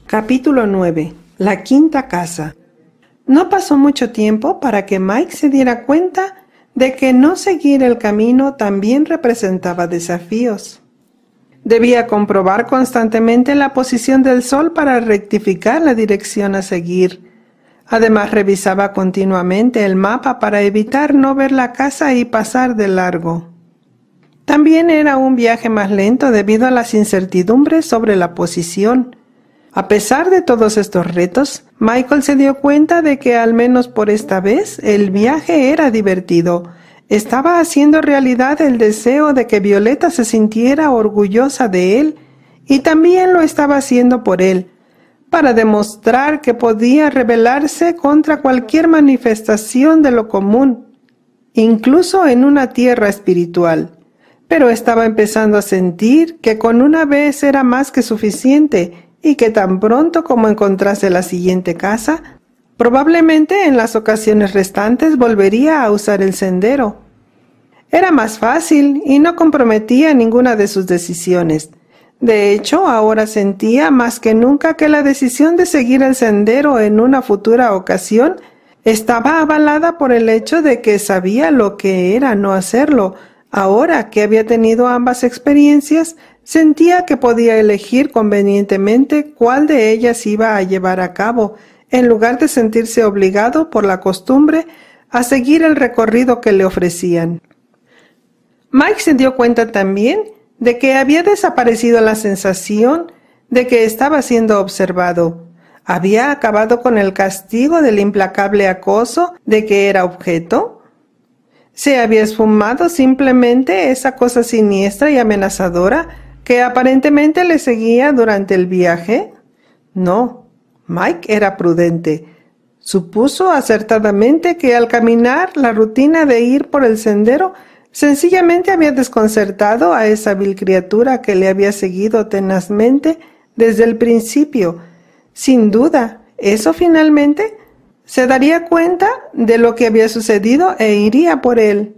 Capítulo 9. La quinta casa. No pasó mucho tiempo para que Mike se diera cuenta de que no seguir el camino también representaba desafíos. Debía comprobar constantemente la posición del sol para rectificar la dirección a seguir. Además, revisaba continuamente el mapa para evitar no ver la casa y pasar de largo. También era un viaje más lento debido a las incertidumbres sobre la posición. A pesar de todos estos retos, Michael se dio cuenta de que al menos por esta vez el viaje era divertido. Estaba haciendo realidad el deseo de que Violeta se sintiera orgullosa de él y también lo estaba haciendo por él, para demostrar que podía rebelarse contra cualquier manifestación de lo común, incluso en una tierra espiritual. Pero estaba empezando a sentir que con una vez era más que suficiente y que tan pronto como encontrase la siguiente casa, probablemente en las ocasiones restantes volvería a usar el sendero. Era más fácil y no comprometía ninguna de sus decisiones. De hecho, ahora sentía más que nunca que la decisión de seguir el sendero en una futura ocasión estaba avalada por el hecho de que sabía lo que era no hacerlo. Ahora que había tenido ambas experiencias, sentía que podía elegir convenientemente cuál de ellas iba a llevar a cabo, en lugar de sentirse obligado por la costumbre a seguir el recorrido que le ofrecían. Mike se dio cuenta también de que había desaparecido la sensación de que estaba siendo observado. ¿Había acabado con el castigo del implacable acoso de que era objeto? ¿Se había esfumado simplemente esa cosa siniestra y amenazadora que aparentemente le seguía durante el viaje? No, Mike era prudente. Supuso acertadamente que al caminar la rutina de ir por el sendero sencillamente había desconcertado a esa vil criatura que le había seguido tenazmente desde el principio. Sin duda, eso finalmente se daría cuenta de lo que había sucedido e iría por él.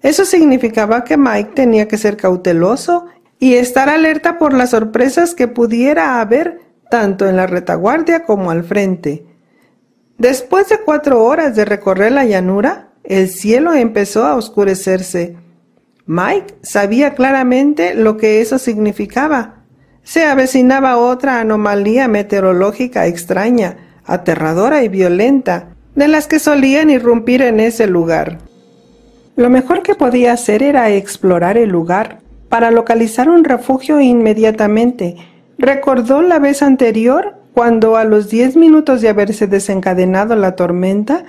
Eso significaba que Mike tenía que ser cauteloso y estar alerta por las sorpresas que pudiera haber tanto en la retaguardia como al frente. Después de 4 horas de recorrer la llanura, el cielo empezó a oscurecerse. Mike sabía claramente lo que eso significaba. Se avecinaba otra anomalía meteorológica extraña, aterradora y violenta, de las que solían irrumpir en ese lugar. Lo mejor que podía hacer era explorar el lugar, para localizar un refugio inmediatamente. Recordó la vez anterior, cuando a los 10 minutos de haberse desencadenado la tormenta,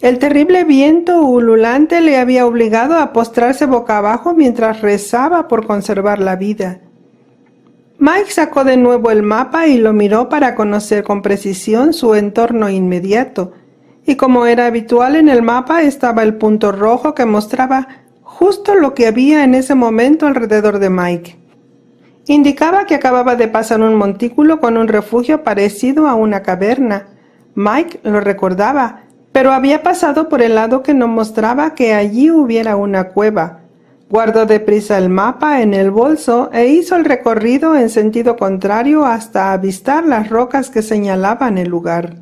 el terrible viento ululante le había obligado a postrarse boca abajo mientras rezaba por conservar la vida. Mike sacó de nuevo el mapa y lo miró para conocer con precisión su entorno inmediato, y como era habitual en el mapa estaba el punto rojo que mostraba justo lo que había en ese momento alrededor de Mike. Indicaba que acababa de pasar un montículo con un refugio parecido a una caverna. Mike lo recordaba, pero había pasado por el lado que no mostraba que allí hubiera una cueva. Guardó deprisa el mapa en el bolso e hizo el recorrido en sentido contrario hasta avistar las rocas que señalaban el lugar.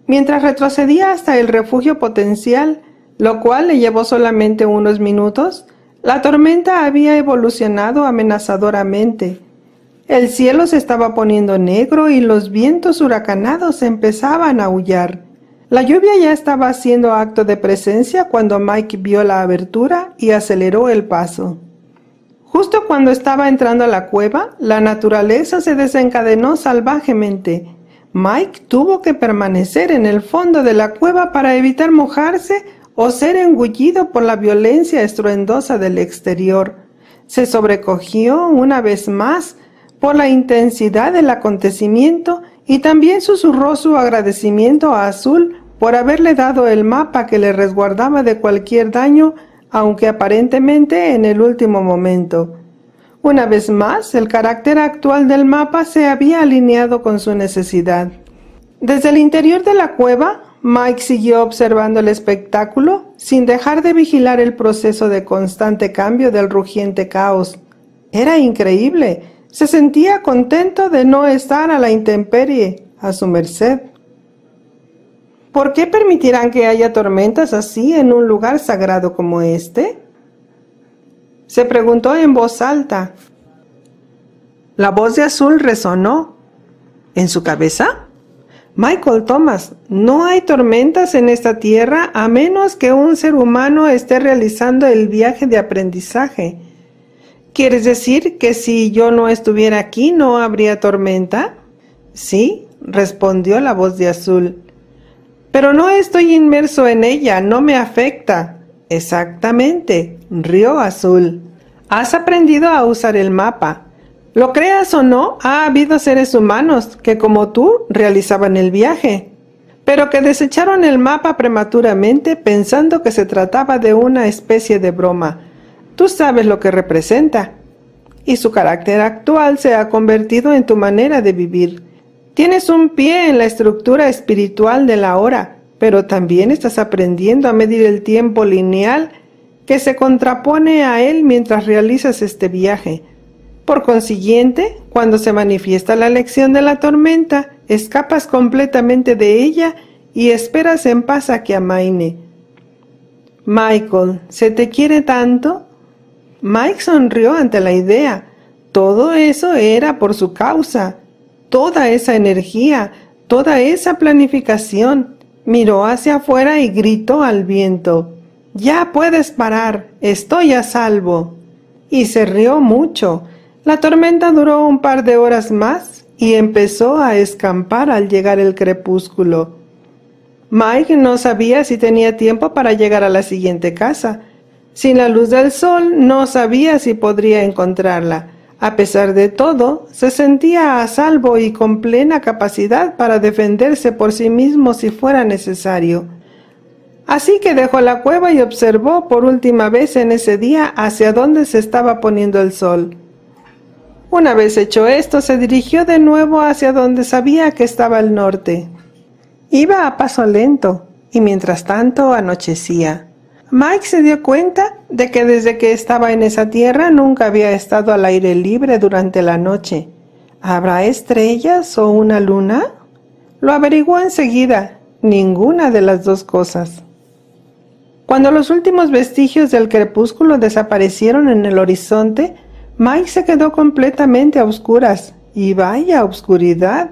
Mientras retrocedía hasta el refugio potencial, lo cual le llevó solamente unos minutos, la tormenta había evolucionado amenazadoramente. El cielo se estaba poniendo negro y los vientos huracanados empezaban a aullar. La lluvia ya estaba haciendo acto de presencia cuando Mike vio la abertura y aceleró el paso. Justo cuando estaba entrando a la cueva, la naturaleza se desencadenó salvajemente. Mike tuvo que permanecer en el fondo de la cueva para evitar mojarse o ser engullido por la violencia estruendosa del exterior. Se sobrecogió una vez más por la intensidad del acontecimiento y también susurró su agradecimiento a Azul por haberle dado el mapa que le resguardaba de cualquier daño, aunque aparentemente en el último momento. Una vez más, el carácter actual del mapa se había alineado con su necesidad. Desde el interior de la cueva, Mike siguió observando el espectáculo sin dejar de vigilar el proceso de constante cambio del rugiente caos. Era increíble. Se sentía contento de no estar a la intemperie, a su merced. ¿Por qué permitirán que haya tormentas así en un lugar sagrado como este? Se preguntó en voz alta. La voz de Azul resonó en su cabeza. Michael Thomas, no hay tormentas en esta tierra a menos que un ser humano esté realizando el viaje de aprendizaje. ¿Quieres decir que si yo no estuviera aquí no habría tormenta? Sí, respondió la voz de Azul. Pero no estoy inmerso en ella, no me afecta. Exactamente, rió Azul. Has aprendido a usar el mapa. Lo creas o no, ha habido seres humanos que como tú realizaban el viaje, pero que desecharon el mapa prematuramente pensando que se trataba de una especie de broma. Tú sabes lo que representa. Y su carácter actual se ha convertido en tu manera de vivir. Tienes un pie en la estructura espiritual de la hora, pero también estás aprendiendo a medir el tiempo lineal que se contrapone a él mientras realizas este viaje. Por consiguiente, cuando se manifiesta la lección de la tormenta, escapas completamente de ella y esperas en paz a que amaine. Michael, ¿se te quiere tanto? Mike sonrió ante la idea. Todo eso era por su causa. Toda esa energía, toda esa planificación. Miró hacia afuera y gritó al viento. «Ya puedes parar, estoy a salvo». Y se rió mucho. La tormenta duró un par de horas más y empezó a escampar al llegar el crepúsculo. Mike no sabía si tenía tiempo para llegar a la siguiente casa. Sin la luz del sol no sabía si podría encontrarla. A pesar de todo, se sentía a salvo y con plena capacidad para defenderse por sí mismo si fuera necesario. Así que dejó la cueva y observó por última vez en ese día hacia dónde se estaba poniendo el sol. Una vez hecho esto, se dirigió de nuevo hacia donde sabía que estaba el norte. Iba a paso lento, y mientras tanto anochecía. Mike se dio cuenta de que desde que estaba en esa tierra nunca había estado al aire libre durante la noche. ¿Habrá estrellas o una luna? Lo averiguó enseguida, ninguna de las dos cosas. Cuando los últimos vestigios del crepúsculo desaparecieron en el horizonte, Mike se quedó completamente a oscuras, y vaya oscuridad,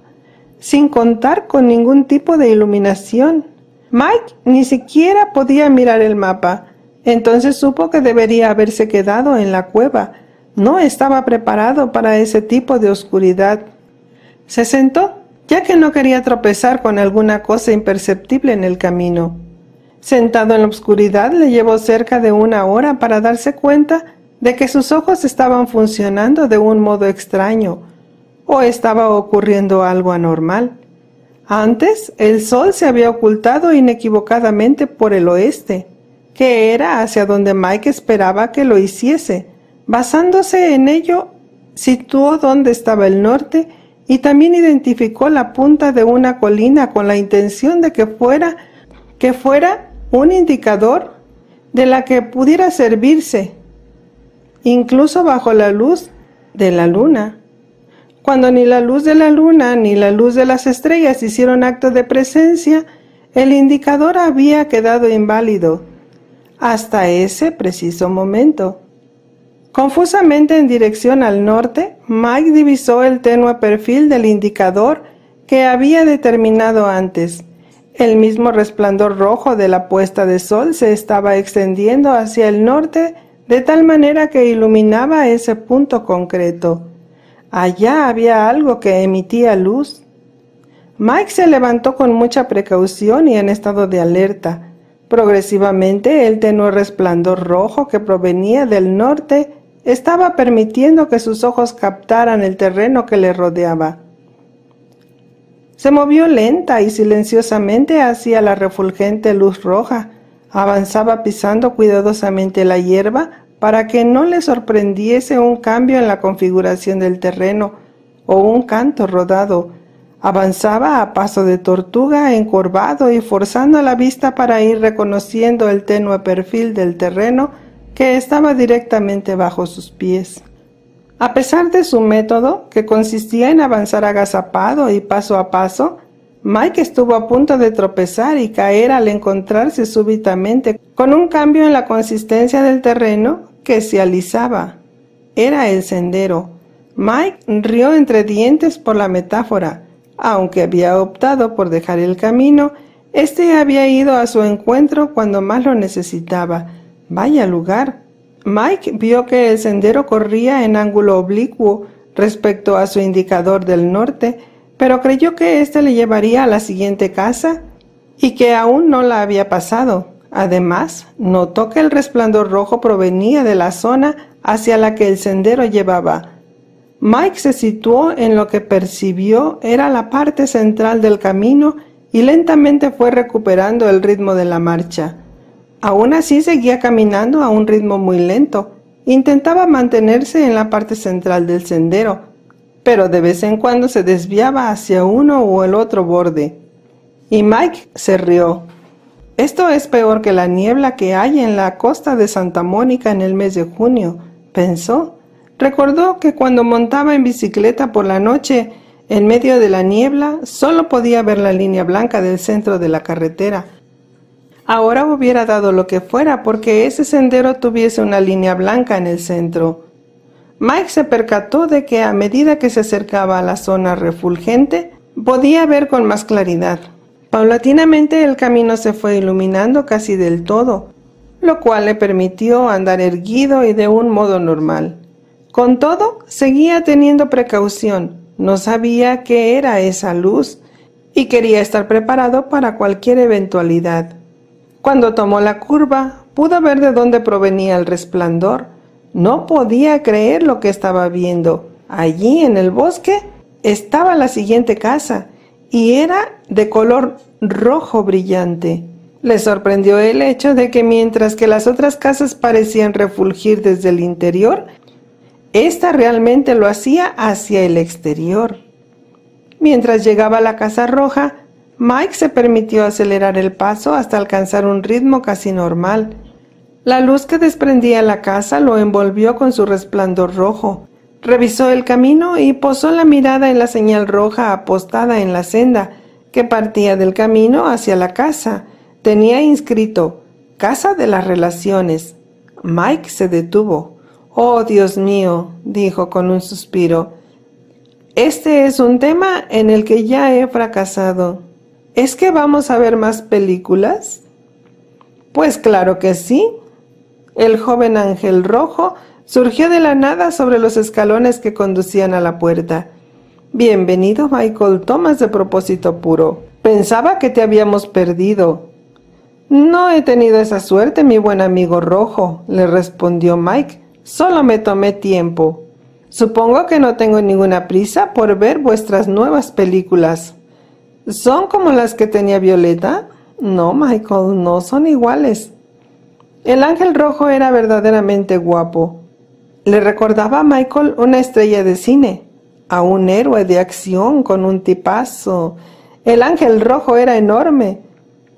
sin contar con ningún tipo de iluminación. Mike ni siquiera podía mirar el mapa. Entonces supo que debería haberse quedado en la cueva. No estaba preparado para ese tipo de oscuridad. Se sentó, ya que no quería tropezar con alguna cosa imperceptible en el camino. Sentado en la oscuridad le llevó cerca de una hora para darse cuenta de que sus ojos estaban funcionando de un modo extraño, o estaba ocurriendo algo anormal. Antes, el sol se había ocultado inequivocadamente por el oeste, que era hacia donde Mike esperaba que lo hiciese. Basándose en ello, situó dónde estaba el norte y también identificó la punta de una colina con la intención de que fuera un indicador de la que pudiera servirse, incluso bajo la luz de la luna. Cuando ni la luz de la luna ni la luz de las estrellas hicieron acto de presencia, el indicador había quedado inválido hasta ese preciso momento. Confusamente en dirección al norte, Mike divisó el tenue perfil del indicador que había determinado antes. El mismo resplandor rojo de la puesta de sol se estaba extendiendo hacia el norte de tal manera que iluminaba ese punto concreto. Allá había algo que emitía luz. Mike se levantó con mucha precaución y en estado de alerta. Progresivamente, el tenue resplandor rojo que provenía del norte estaba permitiendo que sus ojos captaran el terreno que le rodeaba. Se movió lenta y silenciosamente hacia la refulgente luz roja. Avanzaba pisando cuidadosamente la hierba para que no le sorprendiese un cambio en la configuración del terreno o un canto rodado. Avanzaba a paso de tortuga encorvado y forzando la vista para ir reconociendo el tenue perfil del terreno que estaba directamente bajo sus pies. A pesar de su método, que consistía en avanzar agazapado y paso a paso, Mike estuvo a punto de tropezar y caer al encontrarse súbitamente con un cambio en la consistencia del terreno que se alisaba. Era el sendero. Mike rió entre dientes por la metáfora. Aunque había optado por dejar el camino, este había ido a su encuentro cuando más lo necesitaba. Vaya lugar. Mike vio que el sendero corría en ángulo oblicuo respecto a su indicador del norte, pero creyó que éste le llevaría a la siguiente casa y que aún no la había pasado. Además, notó que el resplandor rojo provenía de la zona hacia la que el sendero llevaba. Mike se situó en lo que percibió era la parte central del camino y lentamente fue recuperando el ritmo de la marcha. Aún así seguía caminando a un ritmo muy lento. Intentaba mantenerse en la parte central del sendero, pero de vez en cuando se desviaba hacia uno o el otro borde. Y Mike se rió. Esto es peor que la niebla que hay en la costa de Santa Mónica en el mes de junio, pensó. Recordó que cuando montaba en bicicleta por la noche, en medio de la niebla, solo podía ver la línea blanca del centro de la carretera. Ahora hubiera dado lo que fuera porque ese sendero tuviese una línea blanca en el centro. Mike se percató de que a medida que se acercaba a la zona refulgente, podía ver con más claridad. Paulatinamente el camino se fue iluminando casi del todo, lo cual le permitió andar erguido y de un modo normal. Con todo, seguía teniendo precaución. No sabía qué era esa luz y quería estar preparado para cualquier eventualidad. Cuando tomó la curva, pudo ver de dónde provenía el resplandor. No podía creer lo que estaba viendo. Allí, en el bosque, estaba la siguiente casa, y era de color rojo brillante. Le sorprendió el hecho de que mientras que las otras casas parecían refulgir desde el interior, esta realmente lo hacía hacia el exterior. Mientras llegaba a la casa roja, Mike se permitió acelerar el paso hasta alcanzar un ritmo casi normal. La luz que desprendía la casa lo envolvió con su resplandor rojo. Revisó el camino y posó la mirada en la señal roja apostada en la senda que partía del camino hacia la casa. Tenía inscrito «Casa de las Relaciones». Mike se detuvo. «Oh, Dios mío», dijo con un suspiro. «Este es un tema en el que ya he fracasado». ¿Es que vamos a ver más películas? Pues claro que sí. El joven ángel rojo surgió de la nada sobre los escalones que conducían a la puerta. Bienvenido, Michael. Tomas de propósito puro. Pensaba que te habíamos perdido. No he tenido esa suerte, mi buen amigo rojo, le respondió Mike. Solo me tomé tiempo. Supongo que no tengo ninguna prisa por ver vuestras nuevas películas. ¿Son como las que tenía Violeta? No, Michael, no son iguales. El ángel rojo era verdaderamente guapo. Le recordaba a Michael una estrella de cine, a un héroe de acción con un tipazo. El ángel rojo era enorme.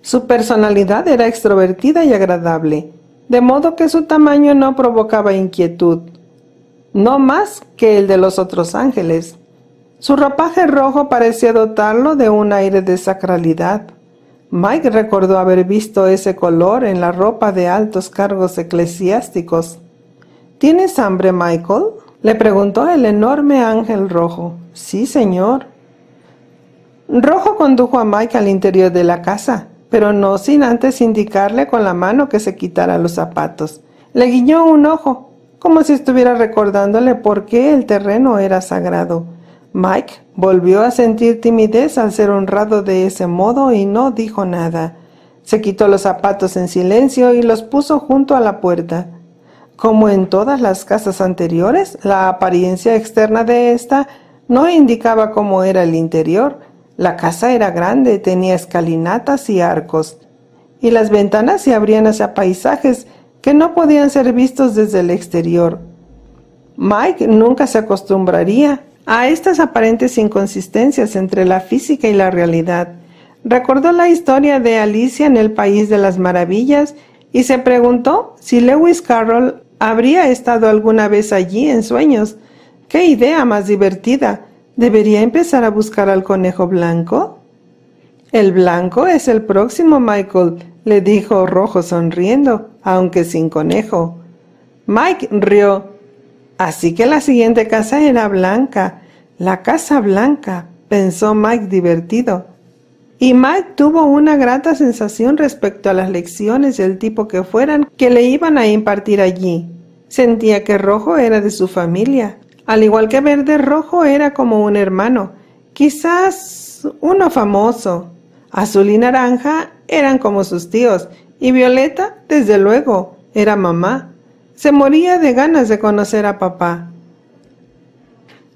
Su personalidad era extrovertida y agradable, de modo que su tamaño no provocaba inquietud, no más que el de los otros ángeles. Su ropaje rojo parecía dotarlo de un aire de sacralidad. Mike recordó haber visto ese color en la ropa de altos cargos eclesiásticos. ¿Tienes hambre, Michael?, le preguntó el enorme ángel rojo. Sí, señor. Rojo condujo a Mike al interior de la casa, pero no sin antes indicarle con la mano que se quitara los zapatos. Le guiñó un ojo, como si estuviera recordándole por qué el terreno era sagrado. Mike volvió a sentir timidez al ser honrado de ese modo y no dijo nada. Se quitó los zapatos en silencio y los puso junto a la puerta. Como en todas las casas anteriores, la apariencia externa de esta no indicaba cómo era el interior. La casa era grande, tenía escalinatas y arcos, y las ventanas se abrían hacia paisajes que no podían ser vistos desde el exterior. Mike nunca se acostumbraría a estas aparentes inconsistencias entre la física y la realidad. Recordó la historia de Alicia en el País de las Maravillas y se preguntó si Lewis Carroll habría estado alguna vez allí en sueños. ¡Qué idea más divertida! ¿Debería empezar a buscar al conejo blanco? El blanco es el próximo, Michael, le dijo Rojo sonriendo, aunque sin conejo. Mike rió. Así que la siguiente casa era blanca. La casa blanca, pensó Mike divertido. Y Mike tuvo una grata sensación respecto a las lecciones del tipo que fueran que le iban a impartir allí. Sentía que Rojo era de su familia. Al igual que Verde, Rojo era como un hermano, quizás uno famoso. Azul y Naranja eran como sus tíos, y Violeta, desde luego, era mamá. Se moría de ganas de conocer a papá.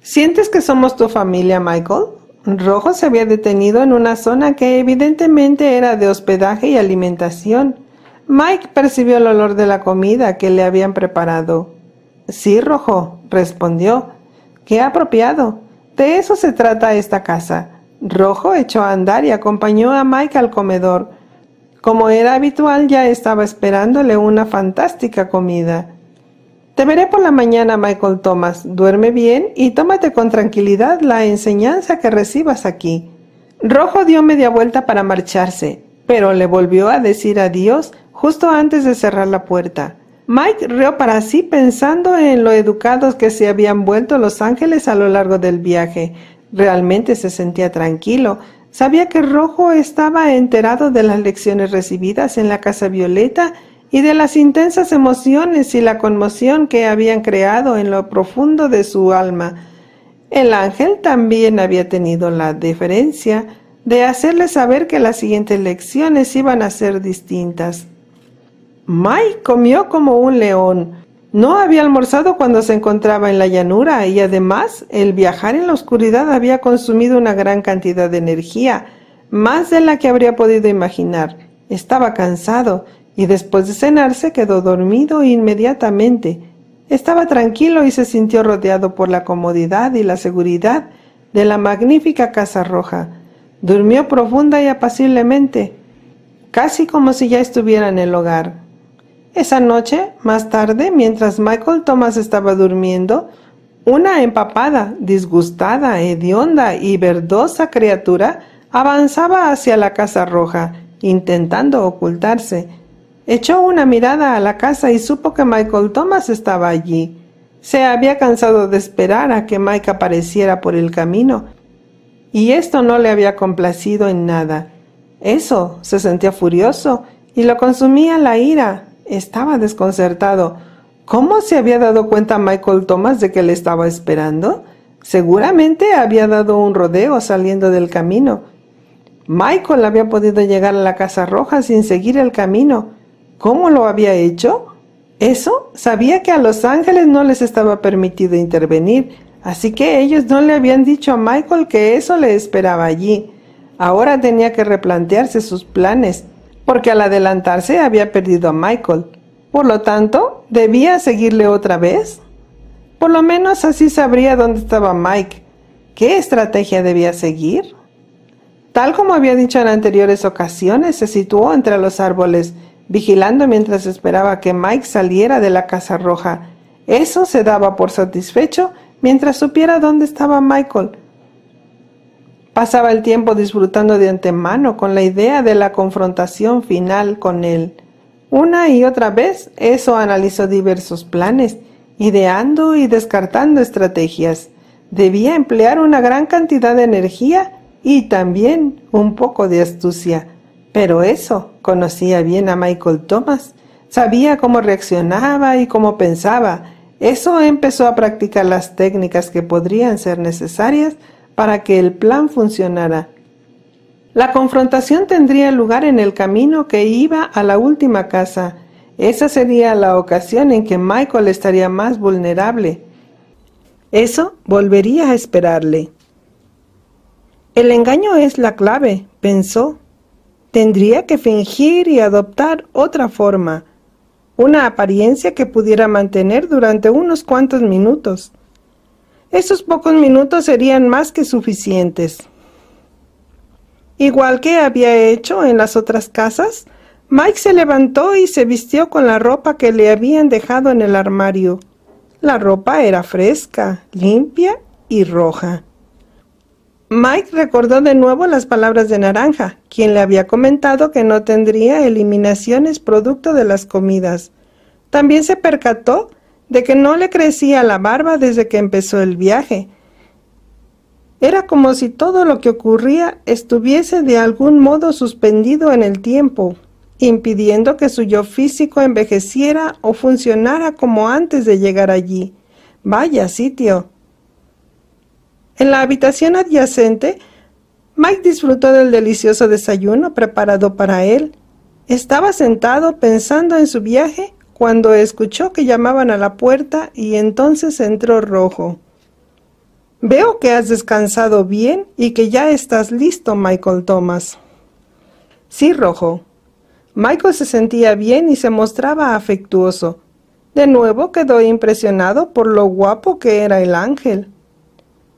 ¿Sientes que somos tu familia, Michael? Rojo se había detenido en una zona que evidentemente era de hospedaje y alimentación. Mike percibió el olor de la comida que le habían preparado. Sí, Rojo, respondió. ¡Qué apropiado! De eso se trata esta casa. Rojo echó a andar y acompañó a Mike al comedor. Como era habitual, ya estaba esperándole una fantástica comida. Te veré por la mañana, Michael Thomas. Duerme bien y tómate con tranquilidad la enseñanza que recibas aquí. Rojo dio media vuelta para marcharse, pero le volvió a decir adiós justo antes de cerrar la puerta. Mike rió para sí pensando en lo educados que se habían vuelto los ángeles a lo largo del viaje. Realmente se sentía tranquilo. Sabía que Rojo estaba enterado de las lecciones recibidas en la Casa Violeta y de las intensas emociones y la conmoción que habían creado en lo profundo de su alma. El ángel también había tenido la deferencia de hacerle saber que las siguientes lecciones iban a ser distintas. Mike comió como un león. No había almorzado cuando se encontraba en la llanura y además el viajar en la oscuridad había consumido una gran cantidad de energía, más de la que habría podido imaginar. Estaba cansado y después de cenar se quedó dormido inmediatamente. Estaba tranquilo y se sintió rodeado por la comodidad y la seguridad de la magnífica Casa Roja. Durmió profunda y apaciblemente, casi como si ya estuviera en el hogar. Esa noche, más tarde, mientras Michael Thomas estaba durmiendo, una empapada, disgustada, hedionda y verdosa criatura avanzaba hacia la Casa Roja, intentando ocultarse. Echó una mirada a la casa y supo que Michael Thomas estaba allí. Se había cansado de esperar a que Mike apareciera por el camino, y esto no le había complacido en nada. Eso, se sentía furioso y lo consumía la ira. Estaba desconcertado. ¿Cómo se había dado cuenta Michael Thomas de que le estaba esperando? Seguramente había dado un rodeo saliendo del camino. Michael había podido llegar a la Casa Roja sin seguir el camino. ¿Cómo lo había hecho? Eso, sabía que a los ángeles no les estaba permitido intervenir, así que ellos no le habían dicho a Michael que eso le esperaba allí. Ahora tenía que replantearse sus planes, porque al adelantarse había perdido a Michael. Por lo tanto, ¿debía seguirle otra vez? Por lo menos así sabría dónde estaba Mike. ¿Qué estrategia debía seguir? Tal como había dicho en anteriores ocasiones, se situó entre los árboles, vigilando mientras esperaba que Mike saliera de la Casa Roja. Eso se daba por satisfecho mientras supiera dónde estaba Michael. Pasaba el tiempo disfrutando de antemano con la idea de la confrontación final con él. Una y otra vez, eso analizó diversos planes, ideando y descartando estrategias. Debía emplear una gran cantidad de energía y también un poco de astucia. Pero eso, conocía bien a Michael Thomas. Sabía cómo reaccionaba y cómo pensaba. Eso empezó a practicar las técnicas que podrían ser necesarias para que el plan funcionara. La confrontación tendría lugar en el camino que iba a la última casa. Esa sería la ocasión en que Michael estaría más vulnerable. Eso volvería a esperarle. El engaño es la clave, pensó. Tendría que fingir y adoptar otra forma, una apariencia que pudiera mantener durante unos cuantos minutos. Esos pocos minutos serían más que suficientes. Igual que había hecho en las otras casas, Mike se levantó y se vistió con la ropa que le habían dejado en el armario. La ropa era fresca, limpia y roja. Mike recordó de nuevo las palabras de Naranja, quien le había comentado que no tendría eliminaciones producto de las comidas. También se percató de que no le crecía la barba desde que empezó el viaje. Era como si todo lo que ocurría estuviese de algún modo suspendido en el tiempo, impidiendo que su yo físico envejeciera o funcionara como antes de llegar allí. Vaya sitio. En la habitación adyacente, Mike disfrutó del delicioso desayuno preparado para él. Estaba sentado pensando en su viaje cuando escuchó que llamaban a la puerta y entonces entró Rojo. «Veo que has descansado bien y que ya estás listo, Michael Thomas». «Sí, Rojo». Michael se sentía bien y se mostraba afectuoso. De nuevo quedó impresionado por lo guapo que era el ángel.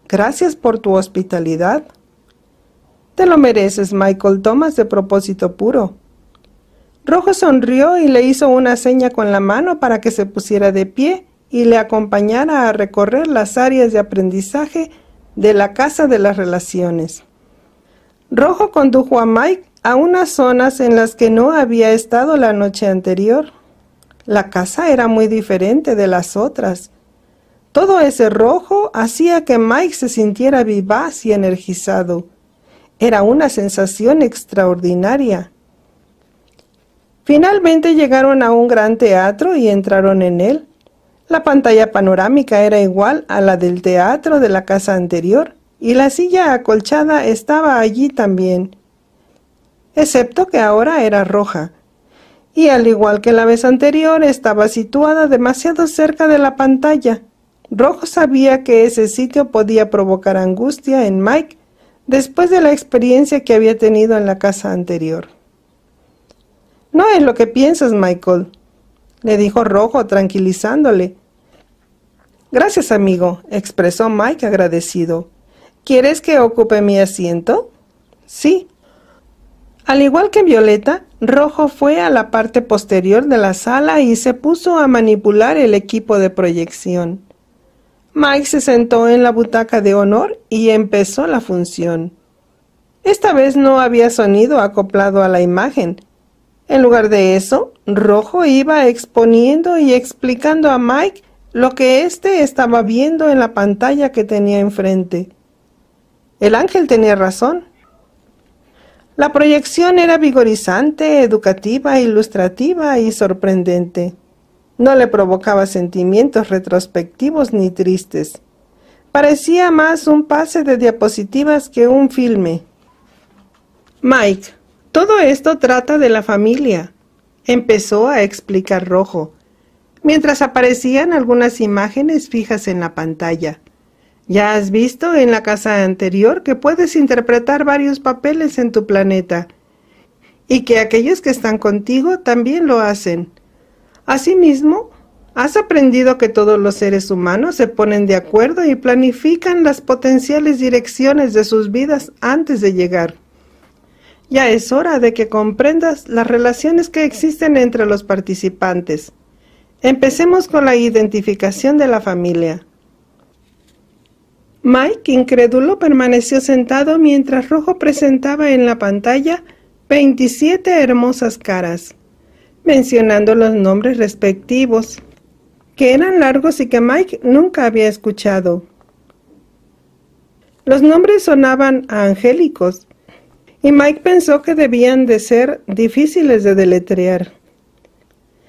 «Gracias por tu hospitalidad». «Te lo mereces, Michael Thomas, de propósito puro». Rojo sonrió y le hizo una seña con la mano para que se pusiera de pie y le acompañara a recorrer las áreas de aprendizaje de la Casa de las Relaciones. Rojo condujo a Mike a unas zonas en las que no había estado la noche anterior. La casa era muy diferente de las otras. Todo ese rojo hacía que Mike se sintiera vivaz y energizado. Era una sensación extraordinaria. Finalmente llegaron a un gran teatro y entraron en él. La pantalla panorámica era igual a la del teatro de la casa anterior, y la silla acolchada estaba allí también, excepto que ahora era roja, y al igual que la vez anterior estaba situada demasiado cerca de la pantalla. Rojo sabía que ese sitio podía provocar angustia en Mike después de la experiencia que había tenido en la casa anterior. «No es lo que piensas, Michael», le dijo Rojo tranquilizándole. «Gracias, amigo», expresó Mike agradecido. «¿Quieres que ocupe mi asiento?» «Sí». Al igual que Violeta, Rojo fue a la parte posterior de la sala y se puso a manipular el equipo de proyección. Mike se sentó en la butaca de honor y empezó la función. Esta vez no había sonido acoplado a la imagen. En lugar de eso, Rojo iba exponiendo y explicando a Mike lo que éste estaba viendo en la pantalla que tenía enfrente. El ángel tenía razón. La proyección era vigorizante, educativa, ilustrativa y sorprendente. No le provocaba sentimientos retrospectivos ni tristes. Parecía más un pase de diapositivas que un filme. «Mike, todo esto trata de la familia», empezó a explicar Rojo, mientras aparecían algunas imágenes fijas en la pantalla. «Ya has visto en la casa anterior que puedes interpretar varios papeles en tu planeta, y que aquellos que están contigo también lo hacen. Asimismo, has aprendido que todos los seres humanos se ponen de acuerdo y planifican las potenciales direcciones de sus vidas antes de llegar. Ya es hora de que comprendas las relaciones que existen entre los participantes. Empecemos con la identificación de la familia». Mike, incrédulo, permaneció sentado mientras Rojo presentaba en la pantalla 27 hermosas caras, mencionando los nombres respectivos, que eran largos y que Mike nunca había escuchado. Los nombres sonaban a angélicos, y Mike pensó que debían de ser difíciles de deletrear.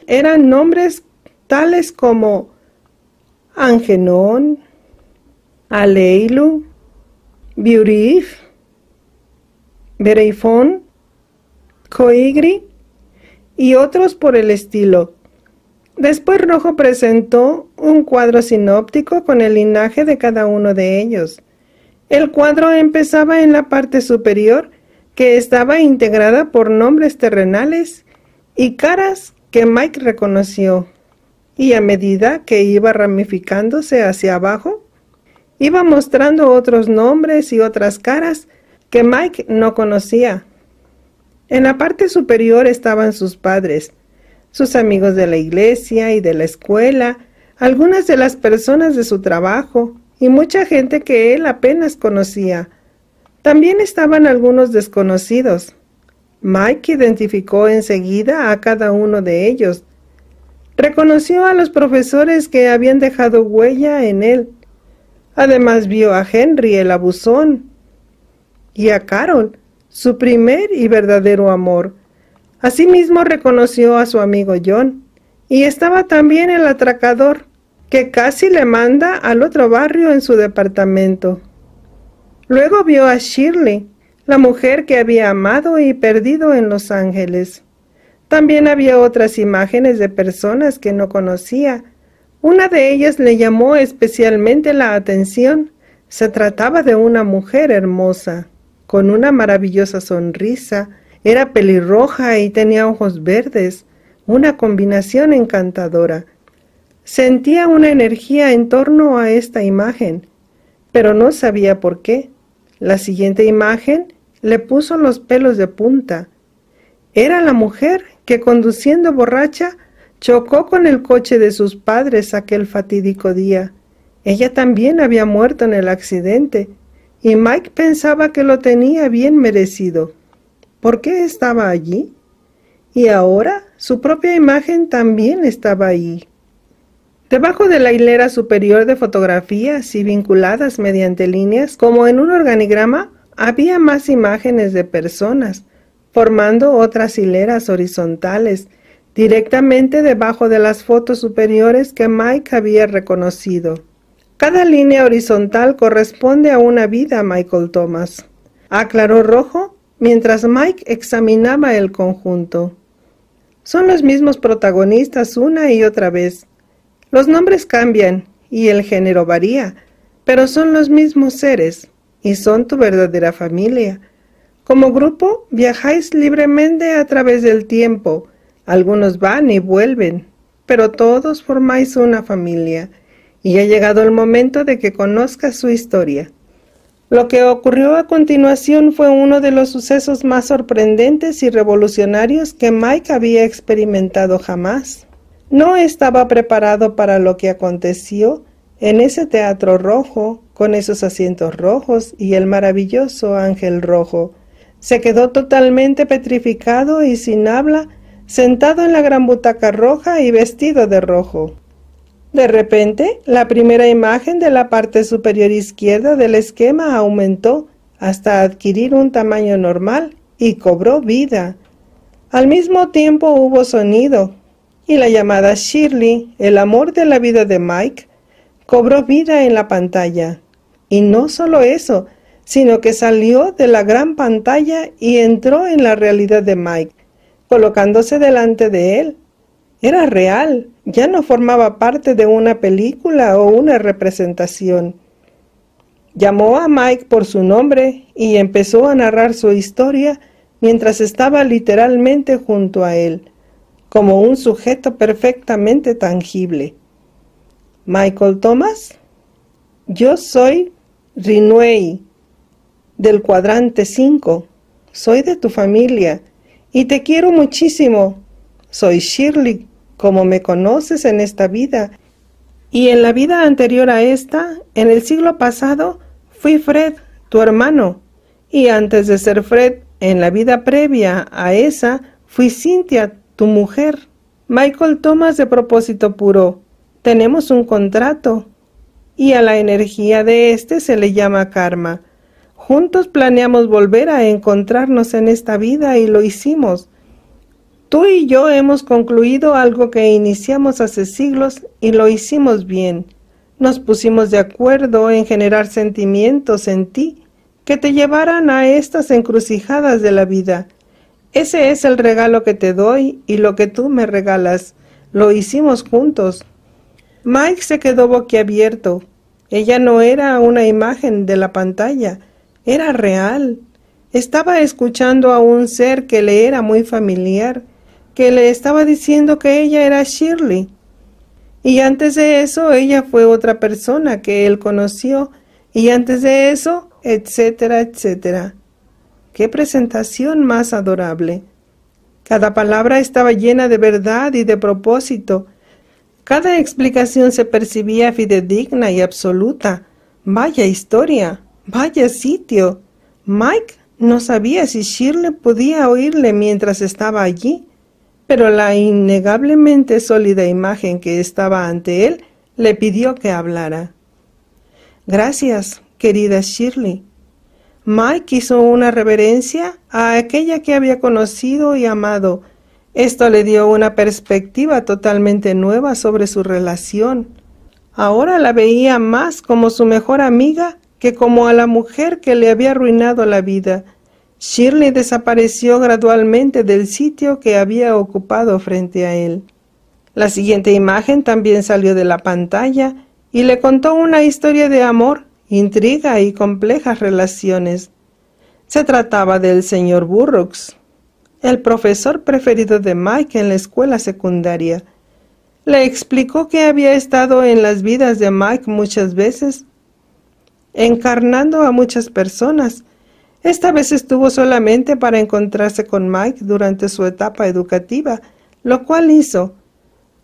Eran nombres tales como Angenón, Aleilu, Biurif, Bereifón, Coigri y otros por el estilo. Después Rojo presentó un cuadro sinóptico con el linaje de cada uno de ellos. El cuadro empezaba en la parte superior, que estaba integrada por nombres terrenales y caras que Mike reconoció, y a medida que iba ramificándose hacia abajo, iba mostrando otros nombres y otras caras que Mike no conocía. En la parte superior estaban sus padres, sus amigos de la iglesia y de la escuela, algunas de las personas de su trabajo y mucha gente que él apenas conocía. También estaban algunos desconocidos. Mike identificó enseguida a cada uno de ellos. Reconoció a los profesores que habían dejado huella en él. Además vio a Henry el abusón y a Carol, su primer y verdadero amor. Asimismo reconoció a su amigo John, y estaba también el atracador, que casi le manda al otro barrio en su departamento. Luego vio a Shirley, la mujer que había amado y perdido en Los Ángeles. También había otras imágenes de personas que no conocía. Una de ellas le llamó especialmente la atención. Se trataba de una mujer hermosa, con una maravillosa sonrisa. Era pelirroja y tenía ojos verdes, una combinación encantadora. Sentía una energía en torno a esta imagen, pero no sabía por qué. La siguiente imagen le puso los pelos de punta. Era la mujer que, conduciendo borracha, chocó con el coche de sus padres aquel fatídico día. Ella también había muerto en el accidente, y Mike pensaba que lo tenía bien merecido. ¿Por qué estaba allí? Y ahora su propia imagen también estaba allí. Debajo de la hilera superior de fotografías y vinculadas mediante líneas, como en un organigrama, había más imágenes de personas, formando otras hileras horizontales, directamente debajo de las fotos superiores que Mike había reconocido. Cada línea horizontal corresponde a una vida, Michael Thomas, aclaró Rojo mientras Mike examinaba el conjunto. Son los mismos protagonistas una y otra vez. Los nombres cambian y el género varía, pero son los mismos seres y son tu verdadera familia. Como grupo viajáis libremente a través del tiempo. Algunos van y vuelven, pero todos formáis una familia y ha llegado el momento de que conozcas su historia. Lo que ocurrió a continuación fue uno de los sucesos más sorprendentes y revolucionarios que Mike había experimentado jamás. No estaba preparado para lo que aconteció en ese teatro rojo, con esos asientos rojos y el maravilloso ángel rojo. Se quedó totalmente petrificado y sin habla, sentado en la gran butaca roja y vestido de rojo. De repente, la primera imagen de la parte superior izquierda del esquema aumentó hasta adquirir un tamaño normal y cobró vida. Al mismo tiempo hubo sonido, y la llamada Shirley, el amor de la vida de Mike, cobró vida en la pantalla. Y no solo eso, sino que salió de la gran pantalla y entró en la realidad de Mike, colocándose delante de él. Era real, ya no formaba parte de una película o una representación. Llamó a Mike por su nombre y empezó a narrar su historia mientras estaba literalmente junto a él, como un sujeto perfectamente tangible. Michael Thomas, yo soy Rinwei, del cuadrante 5. Soy de tu familia y te quiero muchísimo. Soy Shirley, como me conoces en esta vida. Y en la vida anterior a esta, en el siglo pasado, fui Fred, tu hermano. Y antes de ser Fred, en la vida previa a esa, fui Cynthia, tu mujer. Michael Thomas de propósito puro. Tenemos un contrato. Y a la energía de este se le llama karma. Juntos planeamos volver a encontrarnos en esta vida y lo hicimos. Tú y yo hemos concluido algo que iniciamos hace siglos y lo hicimos bien. Nos pusimos de acuerdo en generar sentimientos en ti que te llevaran a estas encrucijadas de la vida. Ese es el regalo que te doy y lo que tú me regalas. Lo hicimos juntos. Mike se quedó boquiabierto. Ella no era una imagen de la pantalla, era real. Estaba escuchando a un ser que le era muy familiar, que le estaba diciendo que ella era Shirley. Y antes de eso, ella fue otra persona que él conoció, y antes de eso, etcétera, etcétera. ¡Qué presentación más adorable! Cada palabra estaba llena de verdad y de propósito. Cada explicación se percibía fidedigna y absoluta. Vaya historia, vaya sitio. Mike no sabía si Shirley podía oírle mientras estaba allí, pero la innegablemente sólida imagen que estaba ante él le pidió que hablara. Gracias, querida Shirley. Mike hizo una reverencia a aquella que había conocido y amado. Esto le dio una perspectiva totalmente nueva sobre su relación. Ahora la veía más como su mejor amiga que como a la mujer que le había arruinado la vida. Shirley desapareció gradualmente del sitio que había ocupado frente a él. La siguiente imagen también salió de la pantalla y le contó una historia de amor, intriga y complejas relaciones. Se trataba del señor Burroughs, el profesor preferido de Mike en la escuela secundaria. Le explicó que había estado en las vidas de Mike muchas veces, encarnando a muchas personas. Esta vez estuvo solamente para encontrarse con Mike durante su etapa educativa, lo cual hizo.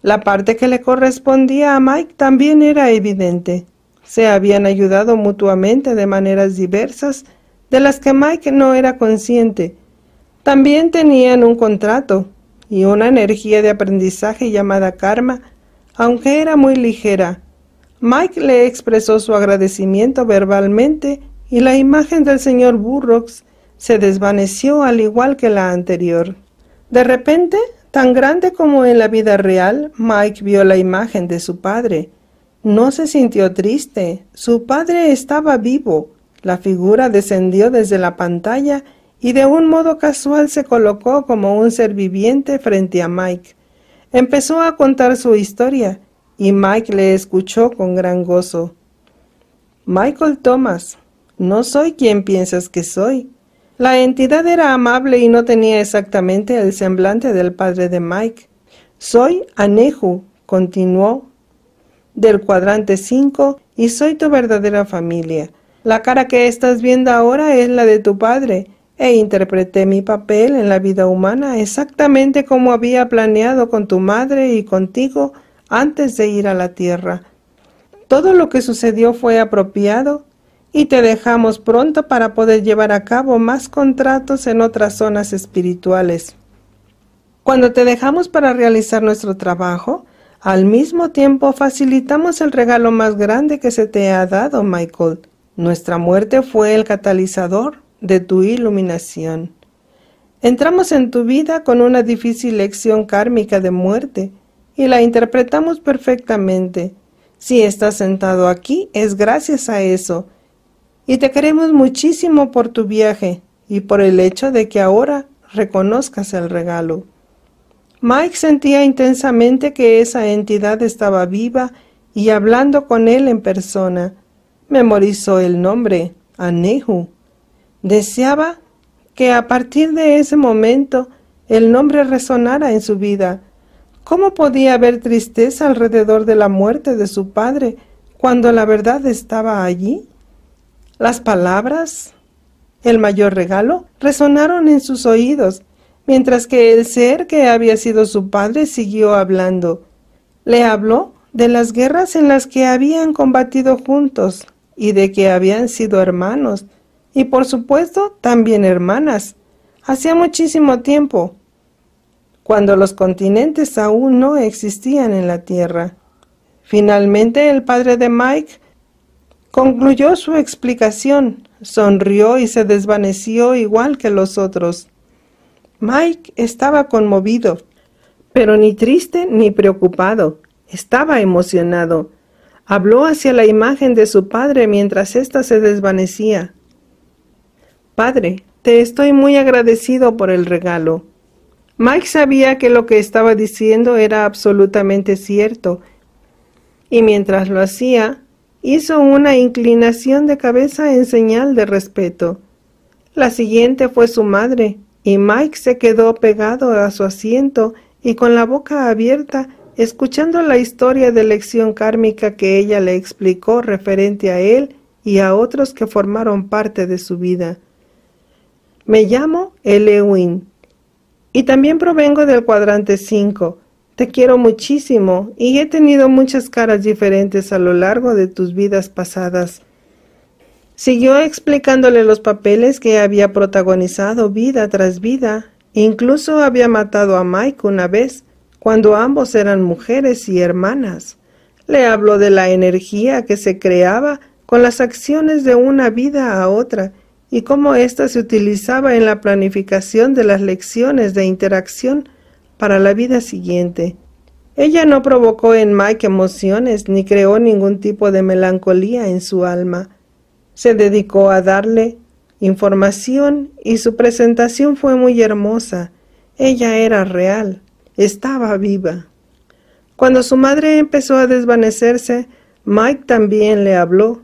La parte que le correspondía a Mike también era evidente. Se habían ayudado mutuamente de maneras diversas, de las que Mike no era consciente. También tenían un contrato y una energía de aprendizaje llamada karma, aunque era muy ligera. Mike le expresó su agradecimiento verbalmente y la imagen del señor Burroughs se desvaneció al igual que la anterior. De repente, tan grande como en la vida real, Mike vio la imagen de su padre. No se sintió triste. Su padre estaba vivo. La figura descendió desde la pantalla y de un modo casual se colocó como un ser viviente frente a Mike. Empezó a contar su historia y Mike le escuchó con gran gozo. Michael Thomas, no soy quien piensas que soy. La entidad era amable y no tenía exactamente el semblante del padre de Mike. Soy Anehu, continuó, del cuadrante 5, y soy tu verdadera familia. La cara que estás viendo ahora es la de tu padre, e interpreté mi papel en la vida humana exactamente como había planeado con tu madre y contigo antes de ir a la tierra. Todo lo que sucedió fue apropiado y te dejamos pronto para poder llevar a cabo más contratos en otras zonas espirituales. Cuando te dejamos para realizar nuestro trabajo, al mismo tiempo facilitamos el regalo más grande que se te ha dado, Michael. Nuestra muerte fue el catalizador de tu iluminación. Entramos en tu vida con una difícil lección kármica de muerte y la interpretamos perfectamente. Si estás sentado aquí es gracias a eso, y te queremos muchísimo por tu viaje y por el hecho de que ahora reconozcas el regalo. Mike sentía intensamente que esa entidad estaba viva y hablando con él en persona. Memorizó el nombre, Anehu. Deseaba que a partir de ese momento el nombre resonara en su vida. ¿Cómo podía haber tristeza alrededor de la muerte de su padre cuando la verdad estaba allí? Las palabras, el mayor regalo, resonaron en sus oídos, mientras que el ser que había sido su padre siguió hablando. Le habló de las guerras en las que habían combatido juntos y de que habían sido hermanos, y por supuesto también hermanas, hacía muchísimo tiempo, cuando los continentes aún no existían en la Tierra. Finalmente el padre de Mike concluyó su explicación, sonrió y se desvaneció igual que los otros. Mike estaba conmovido, pero ni triste ni preocupado. Estaba emocionado. Habló hacia la imagen de su padre mientras ésta se desvanecía. Padre, te estoy muy agradecido por el regalo. Mike sabía que lo que estaba diciendo era absolutamente cierto, y mientras lo hacía, hizo una inclinación de cabeza en señal de respeto. La siguiente fue su madre, y Mike se quedó pegado a su asiento y con la boca abierta, escuchando la historia de lección kármica que ella le explicó referente a él y a otros que formaron parte de su vida. Me llamo Elewin y también provengo del cuadrante 5. Te quiero muchísimo y he tenido muchas caras diferentes a lo largo de tus vidas pasadas. Siguió explicándole los papeles que había protagonizado vida tras vida. Incluso había matado a Mike una vez, cuando ambos eran mujeres y hermanas. Le habló de la energía que se creaba con las acciones de una vida a otra y cómo ésta se utilizaba en la planificación de las lecciones de interacción para la vida siguiente. Ella no provocó en Mike emociones ni creó ningún tipo de melancolía en su alma. Se dedicó a darle información y su presentación fue muy hermosa. Ella era real, estaba viva. Cuando su madre empezó a desvanecerse, Mike también le habló.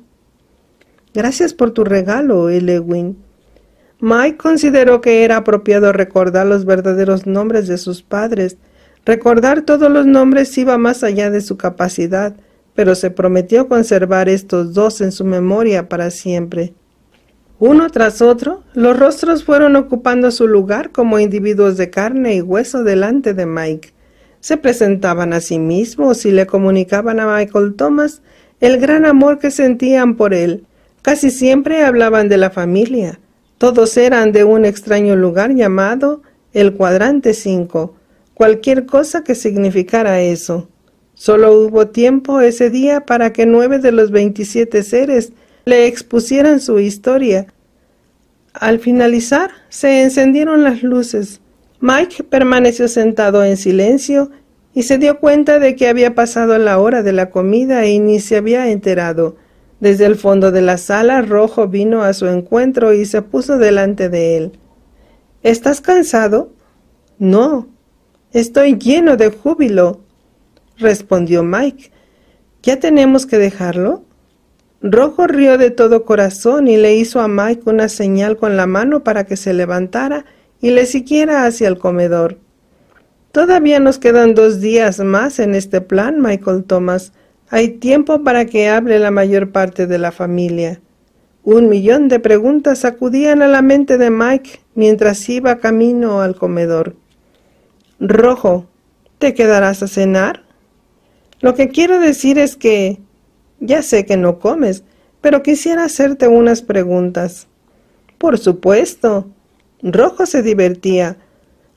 Gracias por tu regalo, Elewyn. Mike consideró que era apropiado recordar los verdaderos nombres de sus padres. Recordar todos los nombres iba más allá de su capacidad, pero se prometió conservar estos dos en su memoria para siempre. Uno tras otro, los rostros fueron ocupando su lugar como individuos de carne y hueso delante de Mike. Se presentaban a sí mismos y le comunicaban a Michael Thomas el gran amor que sentían por él. Casi siempre hablaban de la familia. Todos eran de un extraño lugar llamado el Cuadrante 5, cualquier cosa que significara eso. Solo hubo tiempo ese día para que 9 de los 27 seres le expusieran su historia. Al finalizar, se encendieron las luces. Mike permaneció sentado en silencio y se dio cuenta de que había pasado la hora de la comida y ni se había enterado. Desde el fondo de la sala, Rojo vino a su encuentro y se puso delante de él. ¿Estás cansado? No, estoy lleno de júbilo, respondió Mike. ¿Ya tenemos que dejarlo? Rojo rió de todo corazón y le hizo a Mike una señal con la mano para que se levantara y le siguiera hacia el comedor. Todavía nos quedan 2 días más en este plan, Michael Thomas. Hay tiempo para que hable la mayor parte de la familia. 1.000.000 de preguntas acudían a la mente de Mike mientras iba camino al comedor. Rojo, ¿te quedarás a cenar? Lo que quiero decir es que ya sé que no comes, pero quisiera hacerte unas preguntas. Por supuesto. Rojo se divertía.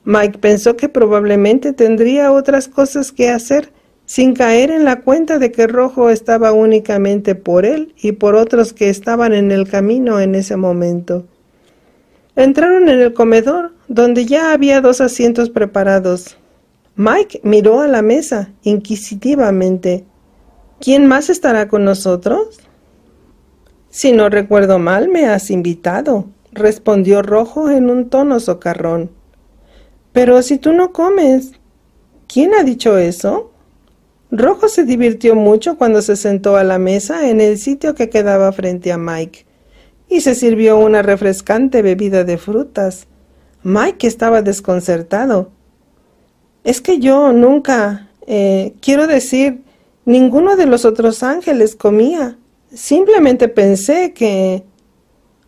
Mike pensó que probablemente tendría otras cosas que hacer, sin caer en la cuenta de que Rojo estaba únicamente por él y por otros que estaban en el camino en ese momento. Entraron en el comedor, donde ya había 2 asientos preparados. Mike miró a la mesa, inquisitivamente. ¿Quién más estará con nosotros? Si no recuerdo mal, me has invitado, respondió Rojo en un tono socarrón. Pero si tú no comes, ¿quién ha dicho eso? Rojo se divirtió mucho cuando se sentó a la mesa en el sitio que quedaba frente a Mike y se sirvió una refrescante bebida de frutas. Mike estaba desconcertado. Es que yo nunca, quiero decir, ninguno de los otros ángeles comía. Simplemente pensé que...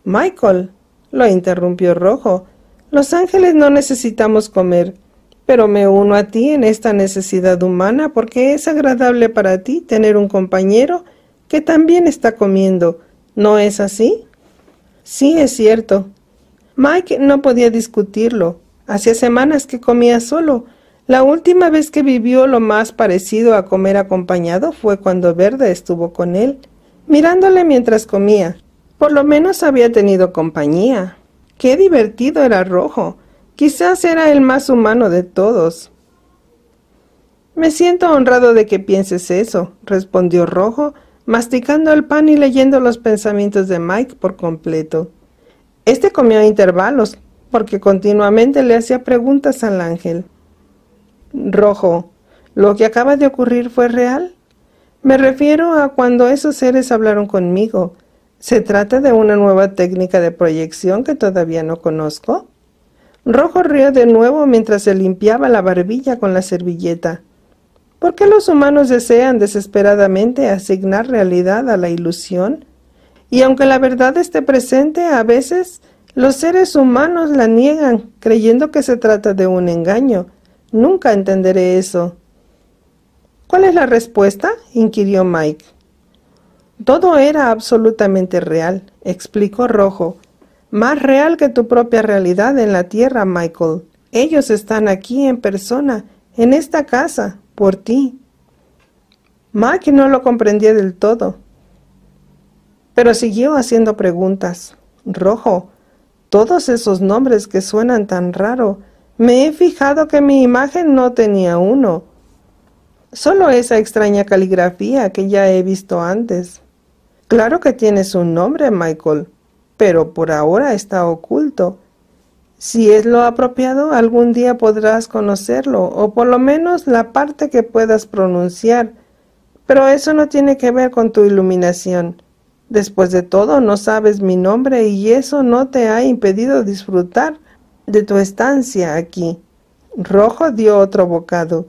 Michael, lo interrumpió Rojo, los ángeles no necesitamos comer. Pero me uno a ti en esta necesidad humana porque es agradable para ti tener un compañero que también está comiendo. ¿No es así? Sí, es cierto. Mike no podía discutirlo. Hacía semanas que comía solo. La última vez que vivió lo más parecido a comer acompañado fue cuando Verde estuvo con él, mirándole mientras comía. Por lo menos había tenido compañía. ¡Qué divertido era Rojo! Quizás era el más humano de todos. Me siento honrado de que pienses eso, respondió Rojo, masticando el pan y leyendo los pensamientos de Mike por completo. Este comió a intervalos, porque continuamente le hacía preguntas al ángel. Rojo, ¿lo que acaba de ocurrir fue real? Me refiero a cuando esos seres hablaron conmigo. ¿Se trata de una nueva técnica de proyección que todavía no conozco? Rojo rió de nuevo mientras se limpiaba la barbilla con la servilleta. ¿Por qué los humanos desean desesperadamente asignar realidad a la ilusión? Y aunque la verdad esté presente, a veces los seres humanos la niegan, creyendo que se trata de un engaño. Nunca entenderé eso. ¿Cuál es la respuesta?, inquirió Mike. Todo era absolutamente real, explicó Rojo. Más real que tu propia realidad en la Tierra, Michael. Ellos están aquí en persona, en esta casa, por ti. Mike no lo comprendía del todo, pero siguió haciendo preguntas. Rojo, todos esos nombres que suenan tan raro, me he fijado que mi imagen no tenía uno. Solo esa extraña caligrafía que ya he visto antes. Claro que tienes un nombre, Michael, pero por ahora está oculto. Si es lo apropiado, algún día podrás conocerlo, o por lo menos la parte que puedas pronunciar. Pero eso no tiene que ver con tu iluminación. Después de todo, no sabes mi nombre y eso no te ha impedido disfrutar de tu estancia aquí. Rojo dio otro bocado.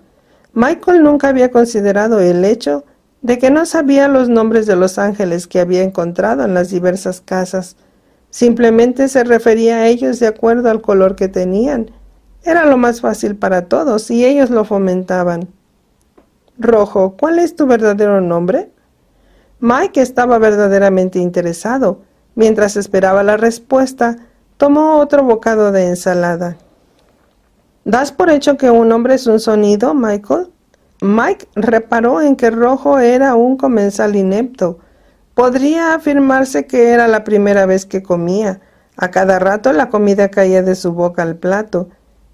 Michael nunca había considerado el hecho de que no sabía los nombres de los ángeles que había encontrado en las diversas casas. Simplemente se refería a ellos de acuerdo al color que tenían. Era lo más fácil para todos y ellos lo fomentaban. Rojo, ¿cuál es tu verdadero nombre? Mike estaba verdaderamente interesado. Mientras esperaba la respuesta, tomó otro bocado de ensalada. ¿Das por hecho que un nombre es un sonido, Michael? Mike reparó en que Rojo era un comensal inepto. Podría afirmarse que era la primera vez que comía. A cada rato la comida caía de su boca al plato.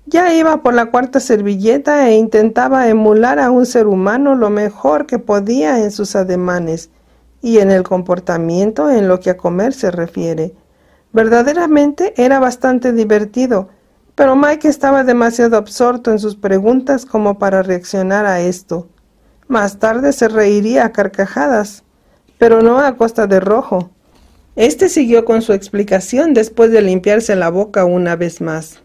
Ya iba por la cuarta servilleta e intentaba emular a un ser humano lo mejor que podía en sus ademanes y en el comportamiento en lo que a comer se refiere. Verdaderamente era bastante divertido, pero Mike estaba demasiado absorto en sus preguntas como para reaccionar a esto. Más tarde se reiría a carcajadas, pero no a costa de Rojo. Este siguió con su explicación después de limpiarse la boca una vez más.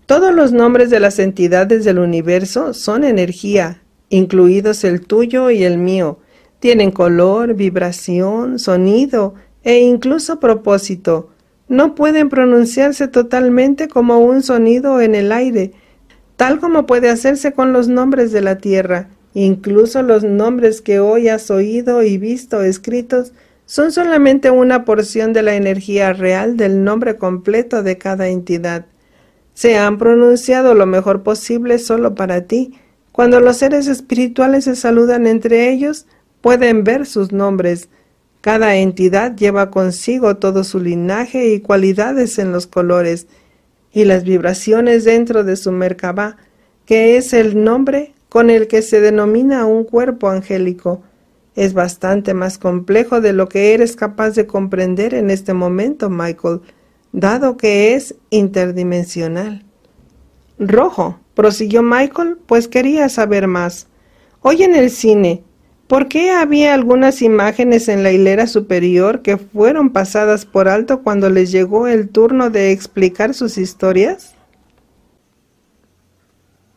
Todos los nombres de las entidades del universo son energía, incluidos el tuyo y el mío. Tienen color, vibración, sonido e incluso propósito. No pueden pronunciarse totalmente como un sonido en el aire, tal como puede hacerse con los nombres de la tierra. Incluso los nombres que hoy has oído y visto escritos son solamente una porción de la energía real del nombre completo de cada entidad. Se han pronunciado lo mejor posible solo para ti. Cuando los seres espirituales se saludan entre ellos, pueden ver sus nombres. Cada entidad lleva consigo todo su linaje y cualidades en los colores y las vibraciones dentro de su Merkabah, que es el nombre con el que se denomina un cuerpo angélico. Es bastante más complejo de lo que eres capaz de comprender en este momento, Michael, dado que es interdimensional. Rojo, prosiguió Michael, pues quería saber más. Hoy en el cine, ¿por qué había algunas imágenes en la hilera superior que fueron pasadas por alto cuando les llegó el turno de explicar sus historias?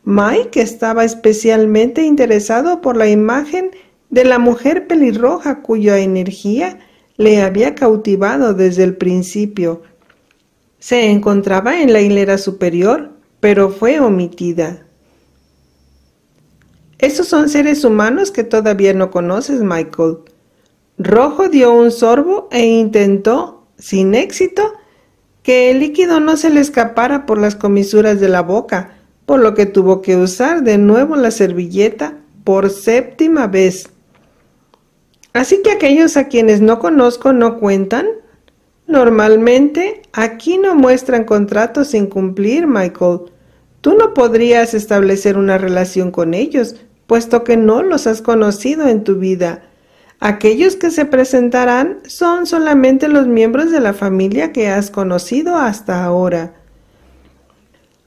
Mike estaba especialmente interesado por la imagen de la mujer pelirroja cuya energía le había cautivado desde el principio. Se encontraba en la hilera superior, pero fue omitida. Esos son seres humanos que todavía no conoces, Michael. Rojo dio un sorbo e intentó, sin éxito, que el líquido no se le escapara por las comisuras de la boca, por lo que tuvo que usar de nuevo la servilleta por 7ª vez. Así que aquellos a quienes no conozco no cuentan. Normalmente, aquí no muestran contratos sin cumplir, Michael. Tú no podrías establecer una relación con ellos, puesto que no los has conocido en tu vida. Aquellos que se presentarán son solamente los miembros de la familia que has conocido hasta ahora.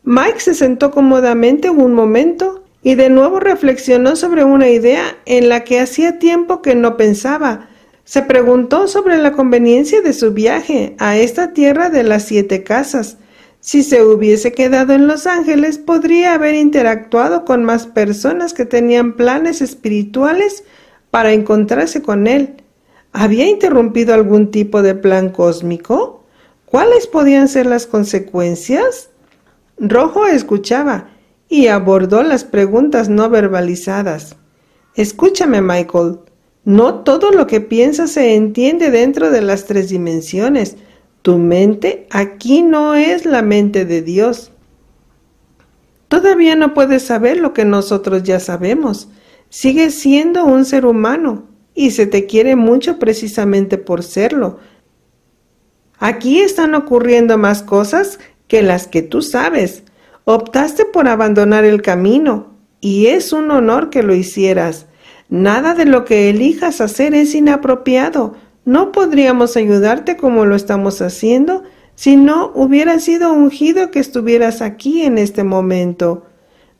Mike se sentó cómodamente un momento y de nuevo reflexionó sobre una idea en la que hacía tiempo que no pensaba. Se preguntó sobre la conveniencia de su viaje a esta tierra de las 7 casas. Si se hubiese quedado en Los Ángeles, podría haber interactuado con más personas que tenían planes espirituales para encontrarse con él. ¿Había interrumpido algún tipo de plan cósmico? ¿Cuáles podían ser las consecuencias? Rojo escuchaba y abordó las preguntas no verbalizadas. Escúchame, Michael. No todo lo que piensas se entiende dentro de las 3 dimensiones. Tu mente aquí no es la mente de Dios. Todavía no puedes saber lo que nosotros ya sabemos. Sigues siendo un ser humano y se te quiere mucho precisamente por serlo. Aquí están ocurriendo más cosas que las que tú sabes. Optaste por abandonar el camino y es un honor que lo hicieras. Nada de lo que elijas hacer es inapropiado. No podríamos ayudarte como lo estamos haciendo si no hubiera sido ungido que estuvieras aquí en este momento.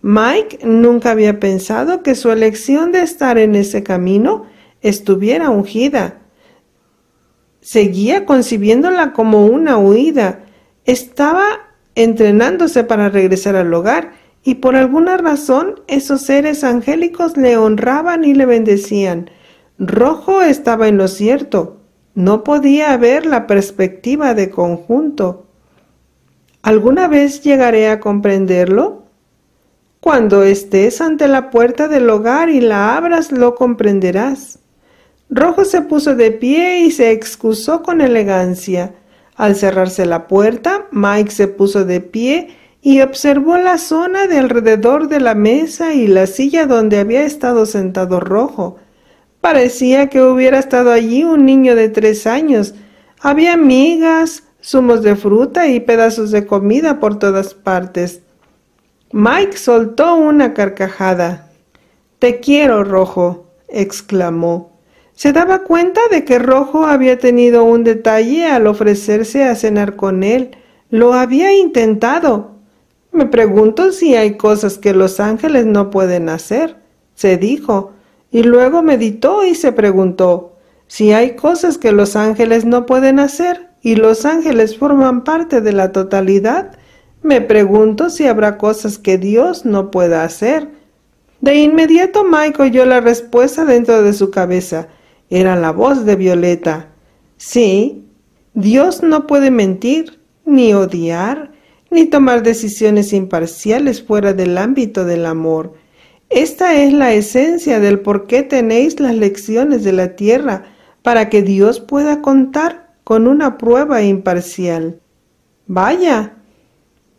Mike nunca había pensado que su elección de estar en ese camino estuviera ungida. Seguía concibiéndola como una huida. Estaba entrenándose para regresar al hogar y por alguna razón esos seres angélicos le honraban y le bendecían. Rojo estaba en lo cierto. No podía ver la perspectiva de conjunto. ¿Alguna vez llegaré a comprenderlo? Cuando estés ante la puerta del hogar y la abras, lo comprenderás. Rojo se puso de pie y se excusó con elegancia. Al cerrarse la puerta, Mike se puso de pie y observó la zona de alrededor de la mesa y la silla donde había estado sentado Rojo. Parecía que hubiera estado allí un niño de 3 años. Había migas, zumos de fruta y pedazos de comida por todas partes. Mike soltó una carcajada. «Te quiero, Rojo», exclamó. Se daba cuenta de que Rojo había tenido un detalle al ofrecerse a cenar con él. Lo había intentado. «Me pregunto si hay cosas que los ángeles no pueden hacer», se dijo. Y luego meditó y se preguntó, si hay cosas que los ángeles no pueden hacer y los ángeles forman parte de la totalidad, me pregunto si habrá cosas que Dios no pueda hacer. De inmediato Mike oyó la respuesta dentro de su cabeza. Era la voz de Violeta. Sí, Dios no puede mentir, ni odiar, ni tomar decisiones imparciales fuera del ámbito del amor. Esta es la esencia del por qué tenéis las lecciones de la tierra, para que Dios pueda contar con una prueba imparcial. Vaya,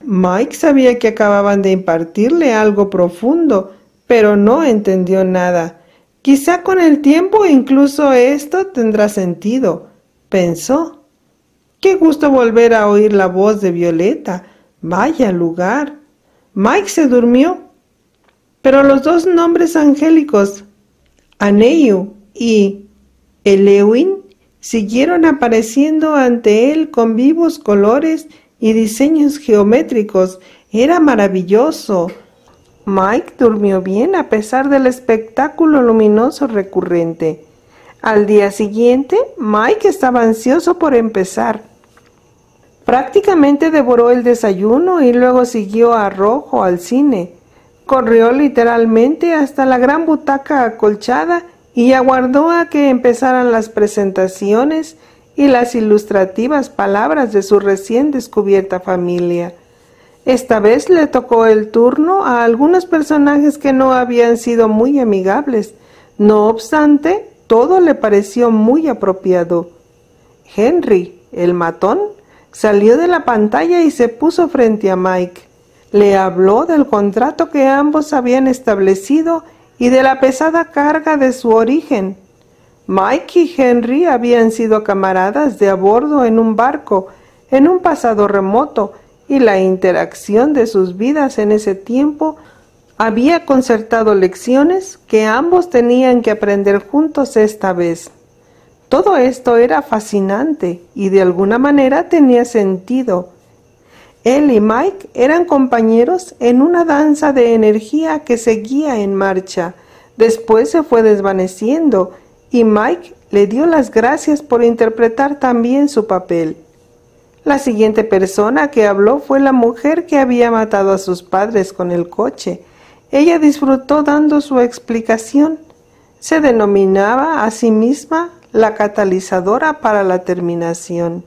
Mike sabía que acababan de impartirle algo profundo, pero no entendió nada. Quizá con el tiempo incluso esto tendrá sentido, pensó. Qué gusto volver a oír la voz de Violeta. Vaya lugar. Mike se durmió. Pero los 2 nombres angélicos, Aneu y Elewin, siguieron apareciendo ante él con vivos colores y diseños geométricos. Era maravilloso. Mike durmió bien a pesar del espectáculo luminoso recurrente. Al día siguiente, Mike estaba ansioso por empezar. Prácticamente devoró el desayuno y luego siguió a Rojo al cine. Corrió literalmente hasta la gran butaca acolchada y aguardó a que empezaran las presentaciones y las ilustrativas palabras de su recién descubierta familia. Esta vez le tocó el turno a algunos personajes que no habían sido muy amigables. No obstante, todo le pareció muy apropiado. Henry, el matón, salió de la pantalla y se puso frente a Mike. Le habló del contrato que ambos habían establecido y de la pesada carga de su origen. Mike y Henry habían sido camaradas de a bordo en un barco en un pasado remoto, y la interacción de sus vidas en ese tiempo había concertado lecciones que ambos tenían que aprender juntos esta vez. Todo esto era fascinante y de alguna manera tenía sentido. Él y Mike eran compañeros en una danza de energía que seguía en marcha. Después se fue desvaneciendo y Mike le dio las gracias por interpretar también su papel. La siguiente persona que habló fue la mujer que había matado a sus padres con el coche. Ella disfrutó dando su explicación. Se denominaba a sí misma la catalizadora para la terminación.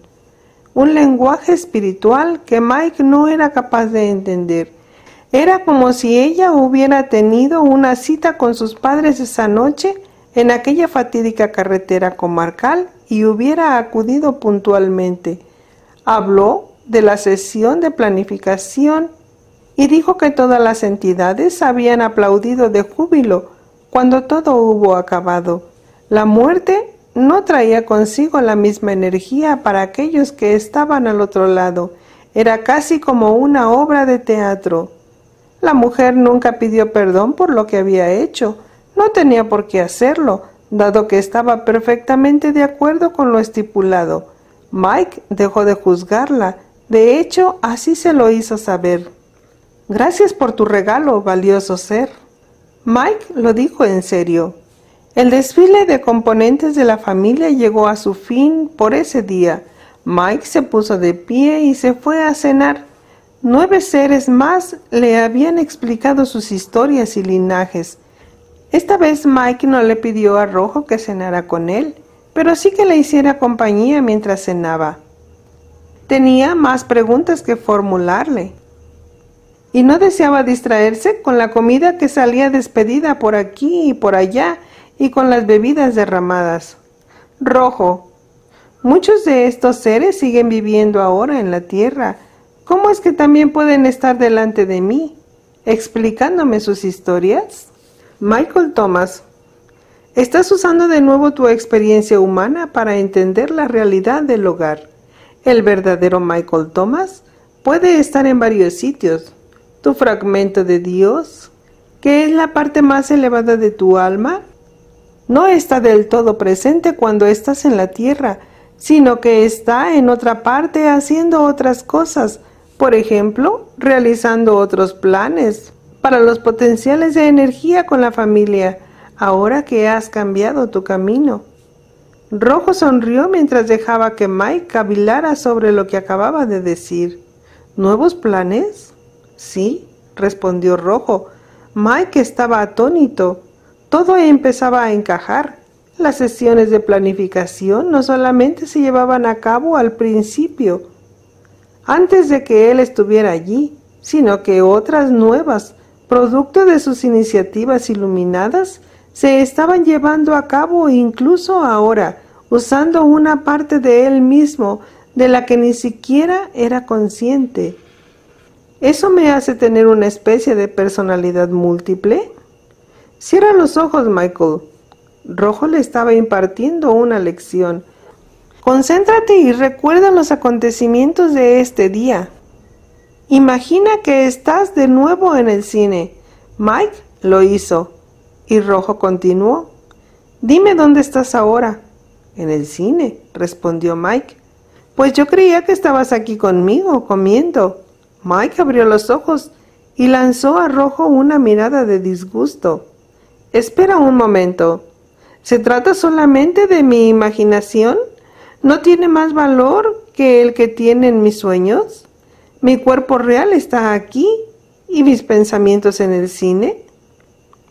Un lenguaje espiritual que Mike no era capaz de entender. Era como si ella hubiera tenido una cita con sus padres esa noche en aquella fatídica carretera comarcal y hubiera acudido puntualmente. Habló de la sesión de planificación y dijo que todas las entidades habían aplaudido de júbilo cuando todo hubo acabado. La muerte no traía consigo la misma energía para aquellos que estaban al otro lado. Era casi como una obra de teatro. La mujer nunca pidió perdón por lo que había hecho. No tenía por qué hacerlo, dado que estaba perfectamente de acuerdo con lo estipulado. Mike dejó de juzgarla. De hecho, así se lo hizo saber. «Gracias por tu regalo, valioso ser». Mike lo dijo en serio. El desfile de componentes de la familia llegó a su fin por ese día. Mike se puso de pie y se fue a cenar. 9 seres más le habían explicado sus historias y linajes. Esta vez Mike no le pidió a Rojo que cenara con él, pero sí que le hiciera compañía mientras cenaba. Tenía más preguntas que formularle, y no deseaba distraerse con la comida que salía despedida por aquí y por allá, y con las bebidas derramadas. Rojo, muchos de estos seres siguen viviendo ahora en la tierra. ¿Cómo es que también pueden estar delante de mí, explicándome sus historias? Michael Thomas, estás usando de nuevo tu experiencia humana para entender la realidad del hogar. El verdadero Michael Thomas puede estar en varios sitios. Tu fragmento de Dios, que es la parte más elevada de tu alma, no está del todo presente cuando estás en la tierra, sino que está en otra parte haciendo otras cosas, por ejemplo, realizando otros planes para los potenciales de energía con la familia, ahora que has cambiado tu camino. Rojo sonrió mientras dejaba que Mike cavilara sobre lo que acababa de decir. ¿Nuevos planes? Sí, respondió Rojo. Mike estaba atónito. Todo empezaba a encajar. Las sesiones de planificación no solamente se llevaban a cabo al principio, antes de que él estuviera allí, sino que otras nuevas, producto de sus iniciativas iluminadas, se estaban llevando a cabo incluso ahora, usando una parte de él mismo de la que ni siquiera era consciente. ¿Eso me hace tener una especie de personalidad múltiple? Cierra los ojos, Michael. Rojo le estaba impartiendo una lección. Concéntrate y recuerda los acontecimientos de este día. Imagina que estás de nuevo en el cine. Mike lo hizo. Y Rojo continuó. Dime dónde estás ahora. En el cine, respondió Mike. Pues yo creía que estabas aquí conmigo, comiendo. Mike abrió los ojos y lanzó a Rojo una mirada de disgusto. Espera un momento. ¿Se trata solamente de mi imaginación? ¿No tiene más valor que el que tienen mis sueños? ¿Mi cuerpo real está aquí y mis pensamientos en el cine?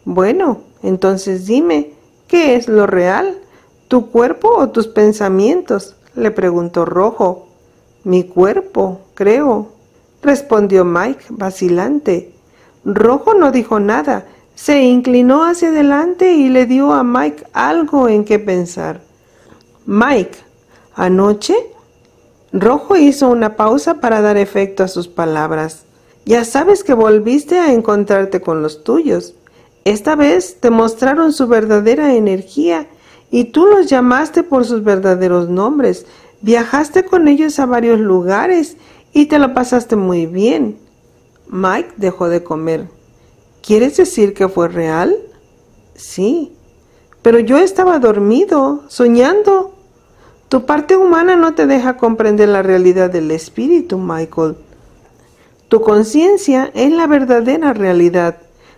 Bueno, entonces dime, ¿qué es lo real? ¿Tu cuerpo o tus pensamientos?, le preguntó Rojo. Mi cuerpo, creo, respondió Mike, vacilante. Rojo no dijo nada. Se inclinó hacia adelante y le dio a Mike algo en qué pensar. Mike, ¿anoche? Rojo hizo una pausa para dar efecto a sus palabras. Ya sabes que volviste a encontrarte con los tuyos. Esta vez te mostraron su verdadera energía y tú los llamaste por sus verdaderos nombres. Viajaste con ellos a varios lugares y te lo pasaste muy bien. Mike dejó de comer. ¿Quieres decir que fue real? Sí, pero yo estaba dormido, soñando. Tu parte humana no te deja comprender la realidad del espíritu, Michael. Tu conciencia es la verdadera realidad.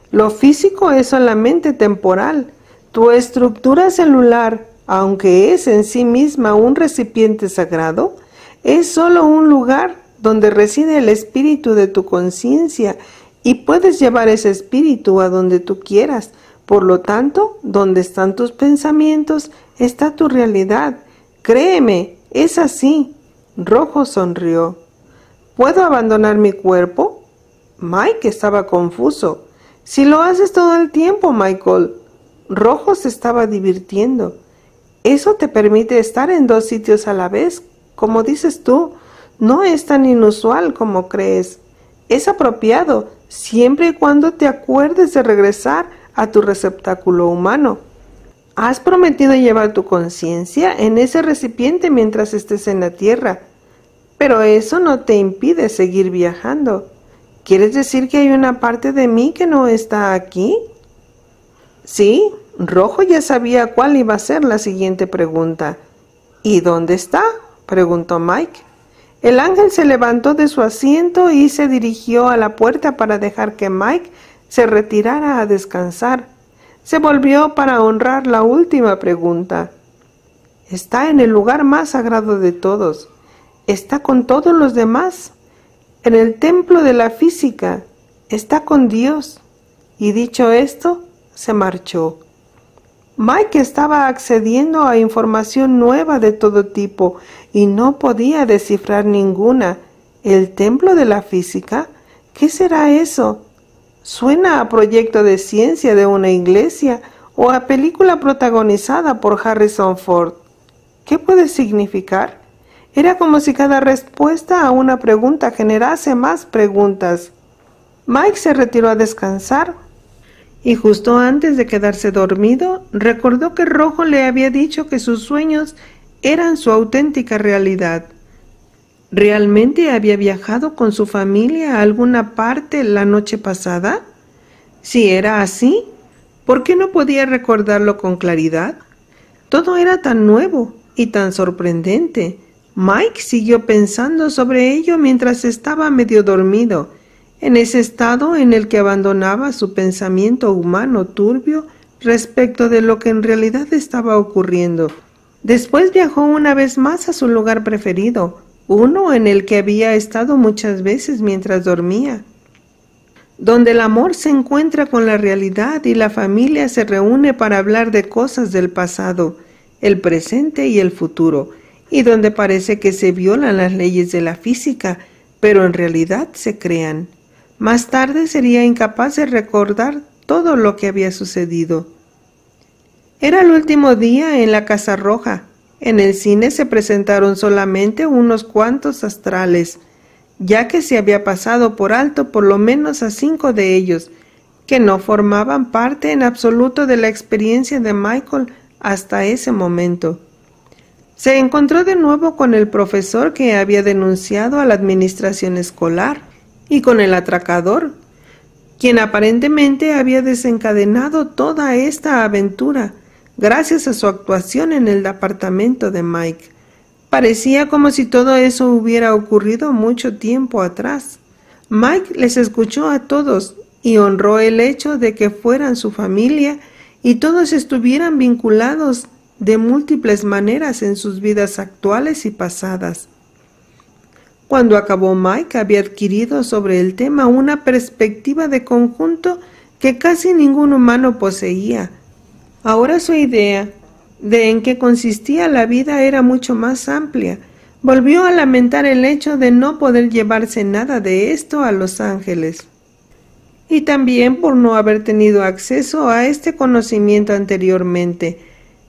Lo físico es solamente temporal. Tu estructura celular, aunque es en sí misma un recipiente sagrado, es solo un lugar donde reside el espíritu de tu conciencia y puedes llevar ese espíritu a donde tú quieras. Por lo tanto, donde están tus pensamientos, está tu realidad. Créeme, es así. Rojo sonrió. ¿Puedo abandonar mi cuerpo? Mike estaba confuso. Si lo haces todo el tiempo, Michael. Rojo se estaba divirtiendo. Eso te permite estar en 2 sitios a la vez. Como dices tú, no es tan inusual como crees. Es apropiado, siempre y cuando te acuerdes de regresar a tu receptáculo humano. Has prometido llevar tu conciencia en ese recipiente mientras estés en la Tierra, pero eso no te impide seguir viajando. ¿Quieres decir que hay una parte de mí que no está aquí? Sí, Rojo ya sabía cuál iba a ser la siguiente pregunta. ¿Y dónde está?, preguntó Mike. El ángel se levantó de su asiento y se dirigió a la puerta para dejar que Mike se retirara a descansar. Se volvió para honrar la última pregunta. Está en el lugar más sagrado de todos. Está con todos los demás. En el templo de la física. Está con Dios. Y dicho esto, se marchó. Mike estaba accediendo a información nueva de todo tipo y no podía descifrar ninguna. ¿El templo de la física? ¿Qué será eso? Suena a proyecto de ciencia de una iglesia o a película protagonizada por Harrison Ford. ¿Qué puede significar? Era como si cada respuesta a una pregunta generase más preguntas. Mike se retiró a descansar y justo antes de quedarse dormido, recordó que Rojo le había dicho que sus sueños eran su auténtica realidad. ¿Realmente había viajado con su familia a alguna parte la noche pasada? Si era así, ¿por qué no podía recordarlo con claridad? Todo era tan nuevo y tan sorprendente. Mike siguió pensando sobre ello mientras estaba medio dormido, en ese estado en el que abandonaba su pensamiento humano turbio respecto de lo que en realidad estaba ocurriendo. Después viajó una vez más a su lugar preferido, uno en el que había estado muchas veces mientras dormía, donde el amor se encuentra con la realidad y la familia se reúne para hablar de cosas del pasado, el presente y el futuro, y donde parece que se violan las leyes de la física, pero en realidad se crean. Más tarde sería incapaz de recordar todo lo que había sucedido. Era el último día en la Casa Roja. En el cine se presentaron solamente unos cuantos astrales, ya que se había pasado por alto por lo menos a 5 de ellos, que no formaban parte en absoluto de la experiencia de Michael hasta ese momento. Se encontró de nuevo con el profesor que había denunciado a la administración escolar y con el atracador, quien aparentemente había desencadenado toda esta aventura gracias a su actuación en el apartamento de Mike. Parecía como si todo eso hubiera ocurrido mucho tiempo atrás. Mike les escuchó a todos y honró el hecho de que fueran su familia y todos estuvieran vinculados de múltiples maneras en sus vidas actuales y pasadas. Cuando acabó, Mike había adquirido sobre el tema una perspectiva de conjunto que casi ningún humano poseía. Ahora su idea de en qué consistía la vida era mucho más amplia. Volvió a lamentar el hecho de no poder llevarse nada de esto a Los Ángeles. Y también por no haber tenido acceso a este conocimiento anteriormente.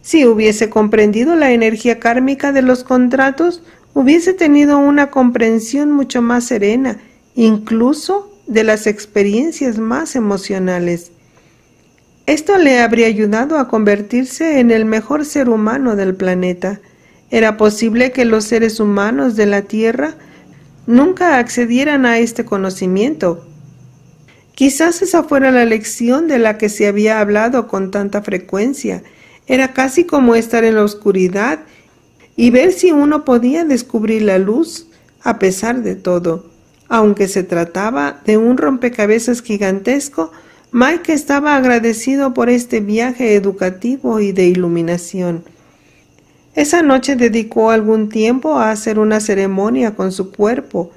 Si hubiese comprendido la energía kármica de los contratos, hubiese tenido una comprensión mucho más serena, incluso de las experiencias más emocionales. Esto le habría ayudado a convertirse en el mejor ser humano del planeta. Era posible que los seres humanos de la Tierra nunca accedieran a este conocimiento. Quizás esa fuera la lección de la que se había hablado con tanta frecuencia. Era casi como estar en la oscuridad y ver si uno podía descubrir la luz a pesar de todo. Aunque se trataba de un rompecabezas gigantesco, Mike estaba agradecido por este viaje educativo y de iluminación. Esa noche dedicó algún tiempo a hacer una ceremonia con su cuerpo,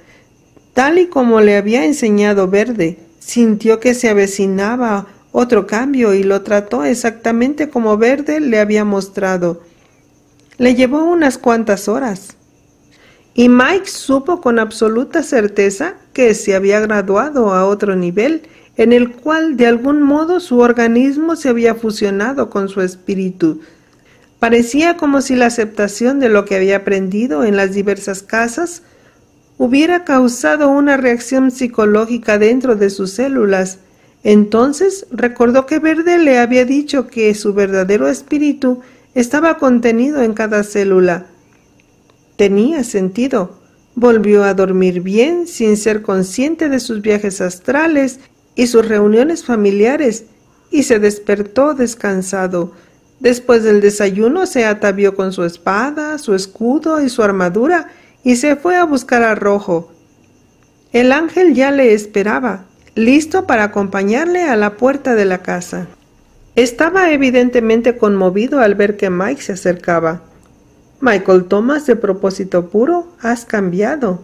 tal y como le había enseñado Verde. Sintió que se avecinaba otro cambio y lo trató exactamente como Verde le había mostrado. Le llevó unas cuantas horas. Y Mike supo con absoluta certeza que se había graduado a otro nivel, en el cual de algún modo su organismo se había fusionado con su espíritu. Parecía como si la aceptación de lo que había aprendido en las diversas casas hubiera causado una reacción psicológica dentro de sus células. Entonces recordó que Verde le había dicho que su verdadero espíritu estaba contenido en cada célula. Tenía sentido. Volvió a dormir bien sin ser consciente de sus viajes astrales y sus reuniones familiares, y se despertó descansado. Después del desayuno se atavió con su espada, su escudo y su armadura, y se fue a buscar a Rojo. El ángel ya le esperaba, listo para acompañarle a la puerta de la casa. Estaba evidentemente conmovido al ver que Mike se acercaba. Michael Thomas, de propósito puro, has cambiado.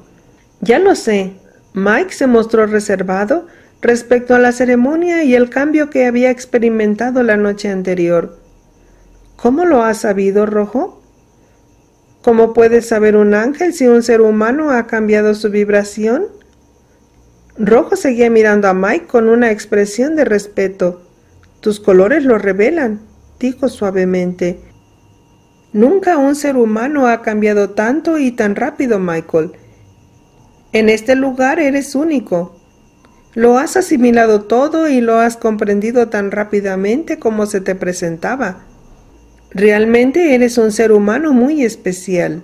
Ya lo sé. Mike se mostró reservado respecto a la ceremonia y el cambio que había experimentado la noche anterior. ¿Cómo lo has sabido, Rojo? ¿Cómo puede saber un ángel si un ser humano ha cambiado su vibración? Rojo seguía mirando a Mike con una expresión de respeto. Tus colores lo revelan, dijo suavemente. Nunca un ser humano ha cambiado tanto y tan rápido, Michael. En este lugar eres único. Lo has asimilado todo y lo has comprendido tan rápidamente como se te presentaba. Realmente eres un ser humano muy especial.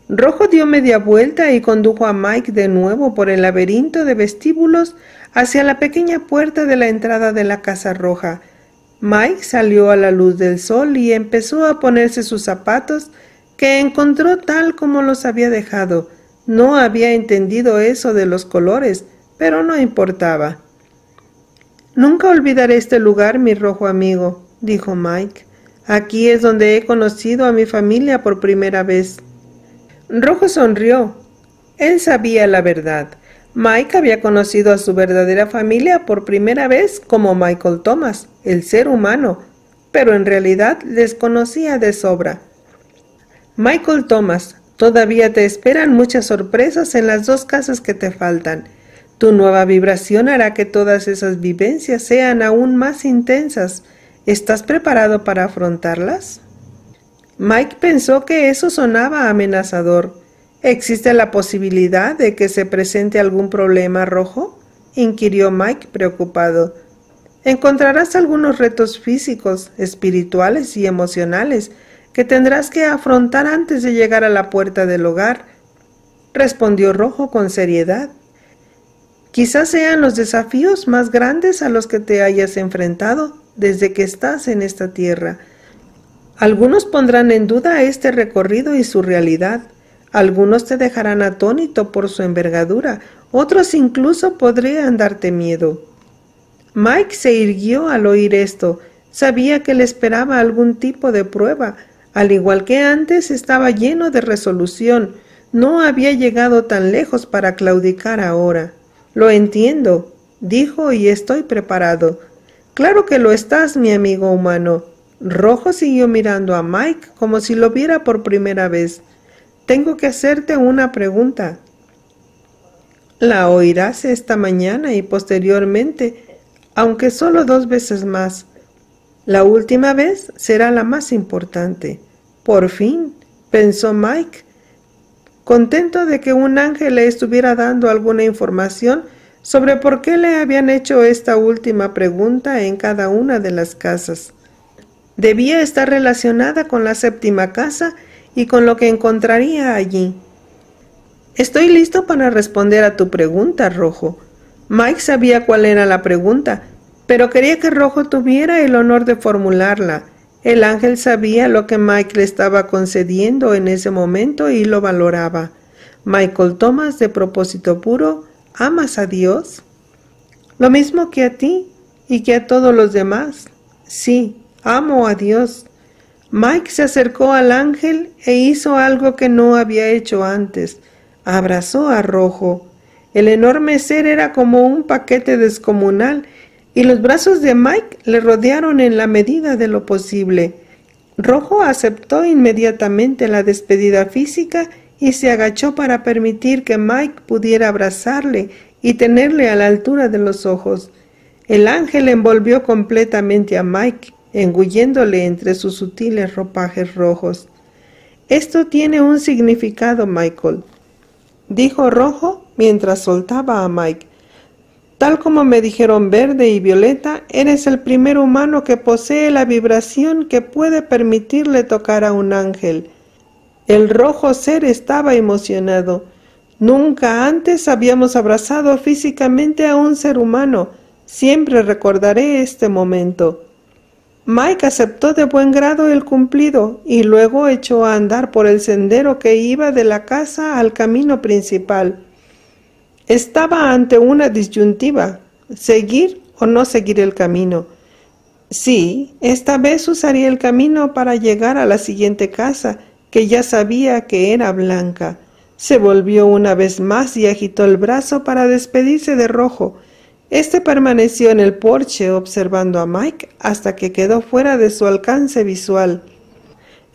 Rojo dio media vuelta y condujo a Mike de nuevo por el laberinto de vestíbulos hacia la pequeña puerta de la entrada de la Casa Roja. Mike salió a la luz del sol y empezó a ponerse sus zapatos, que encontró tal como los había dejado. No había entendido eso de los colores, pero no importaba. Nunca olvidaré este lugar, mi rojo amigo, dijo Mike. Aquí es donde he conocido a mi familia por primera vez. Rojo sonrió. Él sabía la verdad. Mike había conocido a su verdadera familia por primera vez como Michael Thomas, el ser humano, pero en realidad les conocía de sobra. Michael Thomas, todavía te esperan muchas sorpresas en las 2 casas que te faltan. Tu nueva vibración hará que todas esas vivencias sean aún más intensas. ¿Estás preparado para afrontarlas? Mike pensó que eso sonaba amenazador. ¿Existe la posibilidad de que se presente algún problema, Rojo? Inquirió Mike preocupado. Encontrarás algunos retos físicos, espirituales y emocionales que tendrás que afrontar antes de llegar a la puerta del hogar, respondió Rojo con seriedad. Quizás sean los desafíos más grandes a los que te hayas enfrentado desde que estás en esta tierra. Algunos pondrán en duda este recorrido y su realidad. Algunos te dejarán atónito por su envergadura, otros incluso podrían darte miedo. Mike se irguió al oír esto. Sabía que le esperaba algún tipo de prueba. Al igual que antes, estaba lleno de resolución. No había llegado tan lejos para claudicar ahora. Lo entiendo, dijo, y estoy preparado. Claro que lo estás, mi amigo humano. Rojo siguió mirando a Mike como si lo viera por primera vez. Tengo que hacerte una pregunta. La oirás esta mañana y posteriormente, aunque solo 2 veces más. La última vez será la más importante. Por fin, pensó Mike, contento de que un ángel le estuviera dando alguna información sobre por qué le habían hecho esta última pregunta en cada una de las casas. Debía estar relacionada con la 7ª casa y con lo que encontraría allí. Estoy listo para responder a tu pregunta, Rojo. Mike sabía cuál era la pregunta, pero quería que Rojo tuviera el honor de formularla. El ángel sabía lo que Mike le estaba concediendo en ese momento y lo valoraba. Michael Thomas, de propósito puro, ¿amas a Dios? Lo mismo que a ti y que a todos los demás. Sí, amo a Dios. Mike se acercó al ángel e hizo algo que no había hecho antes. Abrazó a Rojo. El enorme ser era como un paquete descomunal y los brazos de Mike le rodearon en la medida de lo posible. Rojo aceptó inmediatamente la despedida física y se agachó para permitir que Mike pudiera abrazarle y tenerle a la altura de los ojos. El ángel envolvió completamente a Mike, engulléndole entre sus sutiles ropajes rojos. «Esto tiene un significado, Michael», dijo Rojo mientras soltaba a Mike. «Tal como me dijeron Verde y Violeta, eres el primer humano que posee la vibración que puede permitirle tocar a un ángel». El rojo ser estaba emocionado. Nunca antes habíamos abrazado físicamente a un ser humano. Siempre recordaré este momento. Mike aceptó de buen grado el cumplido y luego echó a andar por el sendero que iba de la casa al camino principal. Estaba ante una disyuntiva, seguir o no seguir el camino. Sí, esta vez usaría el camino para llegar a la siguiente casa, que ya sabía que era blanca. Se volvió una vez más y agitó el brazo para despedirse de Rojo. Este permaneció en el porche observando a Mike hasta que quedó fuera de su alcance visual.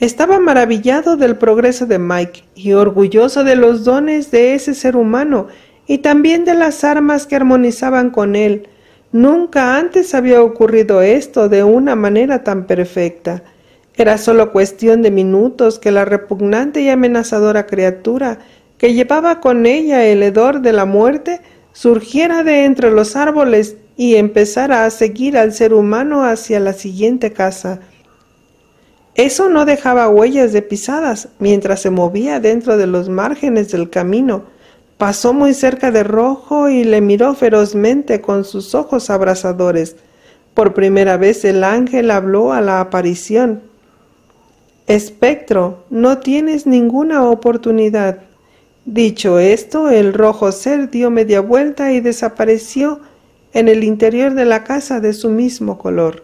Estaba maravillado del progreso de Mike y orgulloso de los dones de ese ser humano y también de las armas que armonizaban con él. Nunca antes había ocurrido esto de una manera tan perfecta. Era solo cuestión de minutos que la repugnante y amenazadora criatura que llevaba con ella el hedor de la muerte surgiera de entre los árboles y empezara a seguir al ser humano hacia la siguiente casa. Eso no dejaba huellas de pisadas mientras se movía dentro de los márgenes del camino. Pasó muy cerca de Rojo y le miró ferozmente con sus ojos abrasadores. Por primera vez el ángel habló a la aparición. «Espectro, no tienes ninguna oportunidad». Dicho esto, el rojo ser dio media vuelta y desapareció en el interior de la casa de su mismo color.